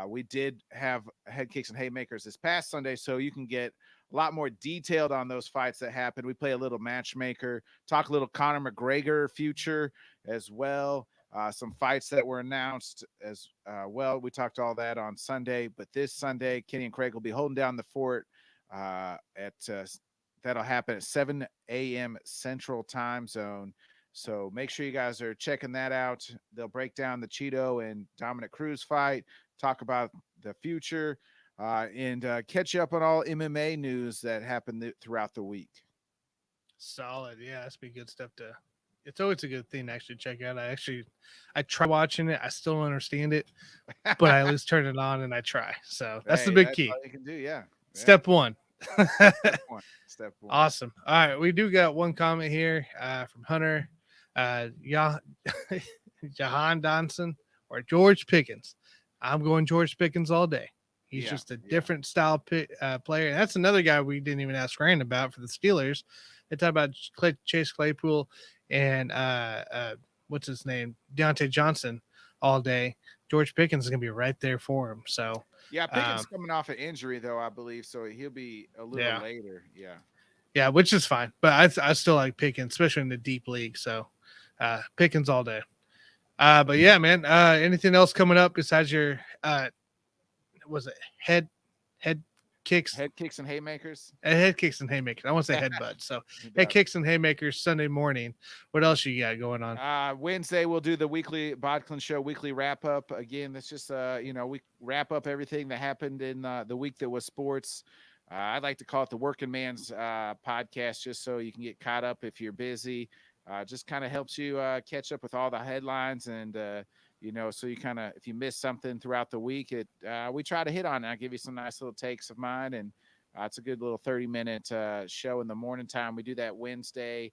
Speaker 3: We did have head kicks and haymakers this past Sunday, so you can get a lot more detailed on those fights that happened. We play a little matchmaker, talk a little Conor McGregor future as well. Some fights that were announced as well. We talked all that on Sunday, but this Sunday, Kenny and Craig will be holding down the fort. That'll happen at 7 a.m. Central Time Zone. So make sure you guys are checking that out. They'll break down the Chito and Dominic Cruz fight, talk about the future, and catch you up on all MMA news that happened throughout the week.
Speaker 2: Solid. Yeah, that's be good stuff it's always a good thing to actually check out. I try watching it. I still don't understand it, but I at least turn it on and I try. So that's the big key.
Speaker 3: All you can do, yeah.
Speaker 2: Step one.
Speaker 3: Step one.
Speaker 2: Awesome. All right, we do got one comment here from Hunter, Jahan Donson or George Pickens. I'm going George Pickens all day. He's just a different style player. And that's another guy we didn't even ask Ryan about for the Steelers. They talk about Chase Claypool and what's his name, Deontay Johnson all day. George Pickens is going to be right there for him. So.
Speaker 3: Yeah, Pickens coming off an injury, though, I believe. So he'll be a little later.
Speaker 2: Yeah, which is fine. But I still like Pickens, especially in the deep league. So Pickens all day. But yeah, man, anything else coming up besides your was it head kicks?
Speaker 3: Head kicks and haymakers?
Speaker 2: Head kicks and haymakers. I want to say headbutts. So head kicks and haymakers Sunday morning. What else you got going on?
Speaker 3: Wednesday we'll do the weekly Bodkins Show weekly wrap up. Again, that's just we wrap up everything that happened in the week that was sports. I'd like to call it the Working Man's podcast, just so you can get caught up if you're busy. Just kind of helps you catch up with all the headlines and so you kind of, if you miss something throughout the week, we try to hit on it. I give you some nice little takes of mine, and it's a good little 30-minute show in the morning time. We do that Wednesday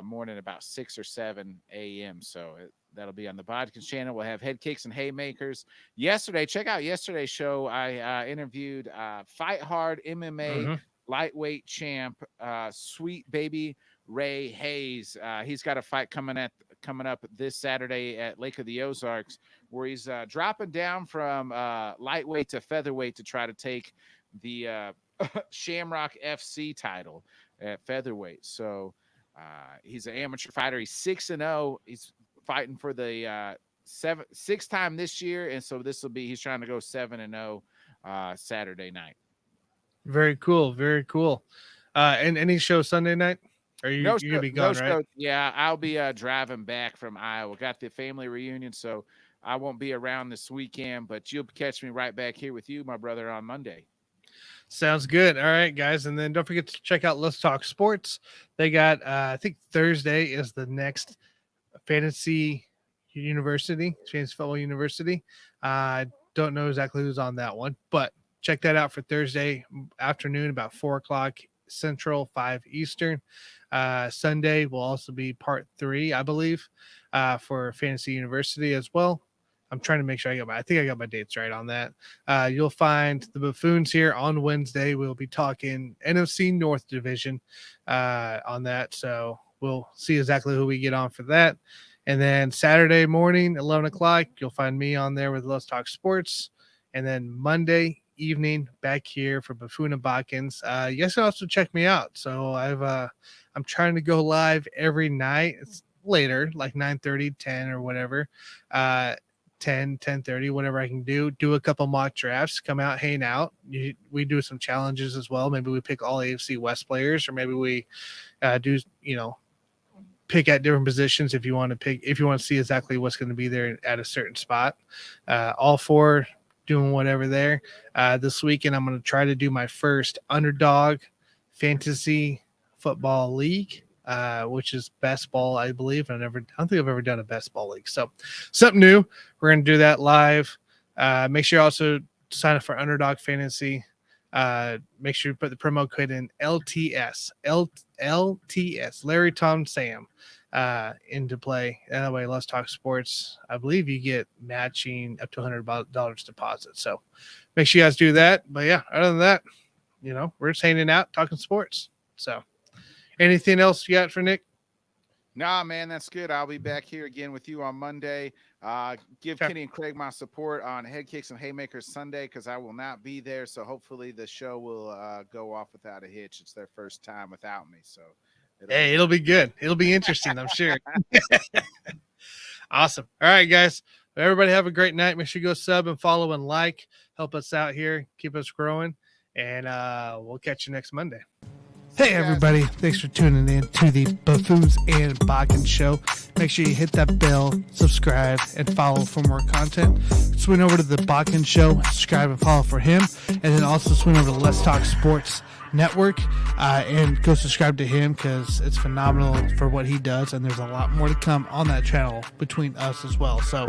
Speaker 3: morning about 6 or 7 a.m. So that'll be on the Bodkins channel. We'll have head kicks and haymakers. Check out yesterday's show. I interviewed Fight Hard MMA lightweight champ, Sweet Baby Ray Hayes. He's got a fight coming up this Saturday at Lake of the Ozarks, where he's dropping down from lightweight to featherweight to try to take the Shamrock FC title at featherweight. So he's an amateur fighter. He's 6-0. He's fighting for the sixth time this year, and so he's trying to go 7-0 Saturday night.
Speaker 2: Very cool. Very cool. And any show Sunday night? Are you going to be gone, right?
Speaker 3: Yeah, I'll be driving back from Iowa. Got the family reunion, so I won't be around this weekend, but you'll catch me right back here with you, my brother, on Monday.
Speaker 2: Sounds good. All right, guys. And then don't forget to check out Let's Talk Sports. They got, I think Thursday is the next Fantasy Football University. I don't know exactly who's on that one, but check that out for Thursday afternoon, about 4 o'clock Central, 5 Eastern. Sunday will also be part 3, I believe, for Fantasy University as well. I'm trying to make sure I think I got my dates right on that. You'll find the Buffoons here on Wednesday. We'll be talking NFC North Division on that. So we'll see exactly who we get on for that. And then Saturday morning, 11 o'clock, you'll find me on there with Let's Talk Sports. And then Monday evening, back here for Buffoon and Bodkins. You guys can also check me out. So I'm trying to go live every night. It's later, like 9:30, 10 or whatever. 10:30, whatever I can do a couple mock drafts, come out, hang out. We do some challenges as well. Maybe we pick all AFC West players, or maybe we do, pick at different positions if you want to see exactly what's going to be there at a certain spot. All four doing whatever there. This weekend, I'm going to try to do my first Underdog Fantasy Football League, which is best ball, I believe. I don't think I've ever done a best ball league. So something new. We're going to do that live. Make sure you also sign up for Underdog Fantasy. Make sure you put the promo code in LTS, Larry, Tom, Sam, into play. That way, Let's Talk Sports, I believe you get matching up to $100 deposit. So make sure you guys do that. But yeah, other than that, we're just hanging out, talking sports. So anything else you got for Nick?
Speaker 3: Nah, man, that's good. I'll be back here again with you on Monday. Give Kenny and Craig my support on Head Kicks and Haymakers Sunday, because I will not be there. So hopefully the show will go off without a hitch. It's their first time without me. So
Speaker 2: it'll be good. It'll be interesting, I'm sure. Awesome. All right, guys. Everybody have a great night. Make sure you go sub and follow and like. Help us out here. Keep us growing. And we'll catch you next Monday. Hey, everybody. Thanks for tuning in to the Buffoons and Bodkins show. Make sure you hit that bell, subscribe, and follow for more content. Swing over to the Bodkins show, subscribe and follow for him. And then also swing over to Let's Talk Sports Network and go subscribe to him, because it's phenomenal for what he does. And there's a lot more to come on that channel between us as well. So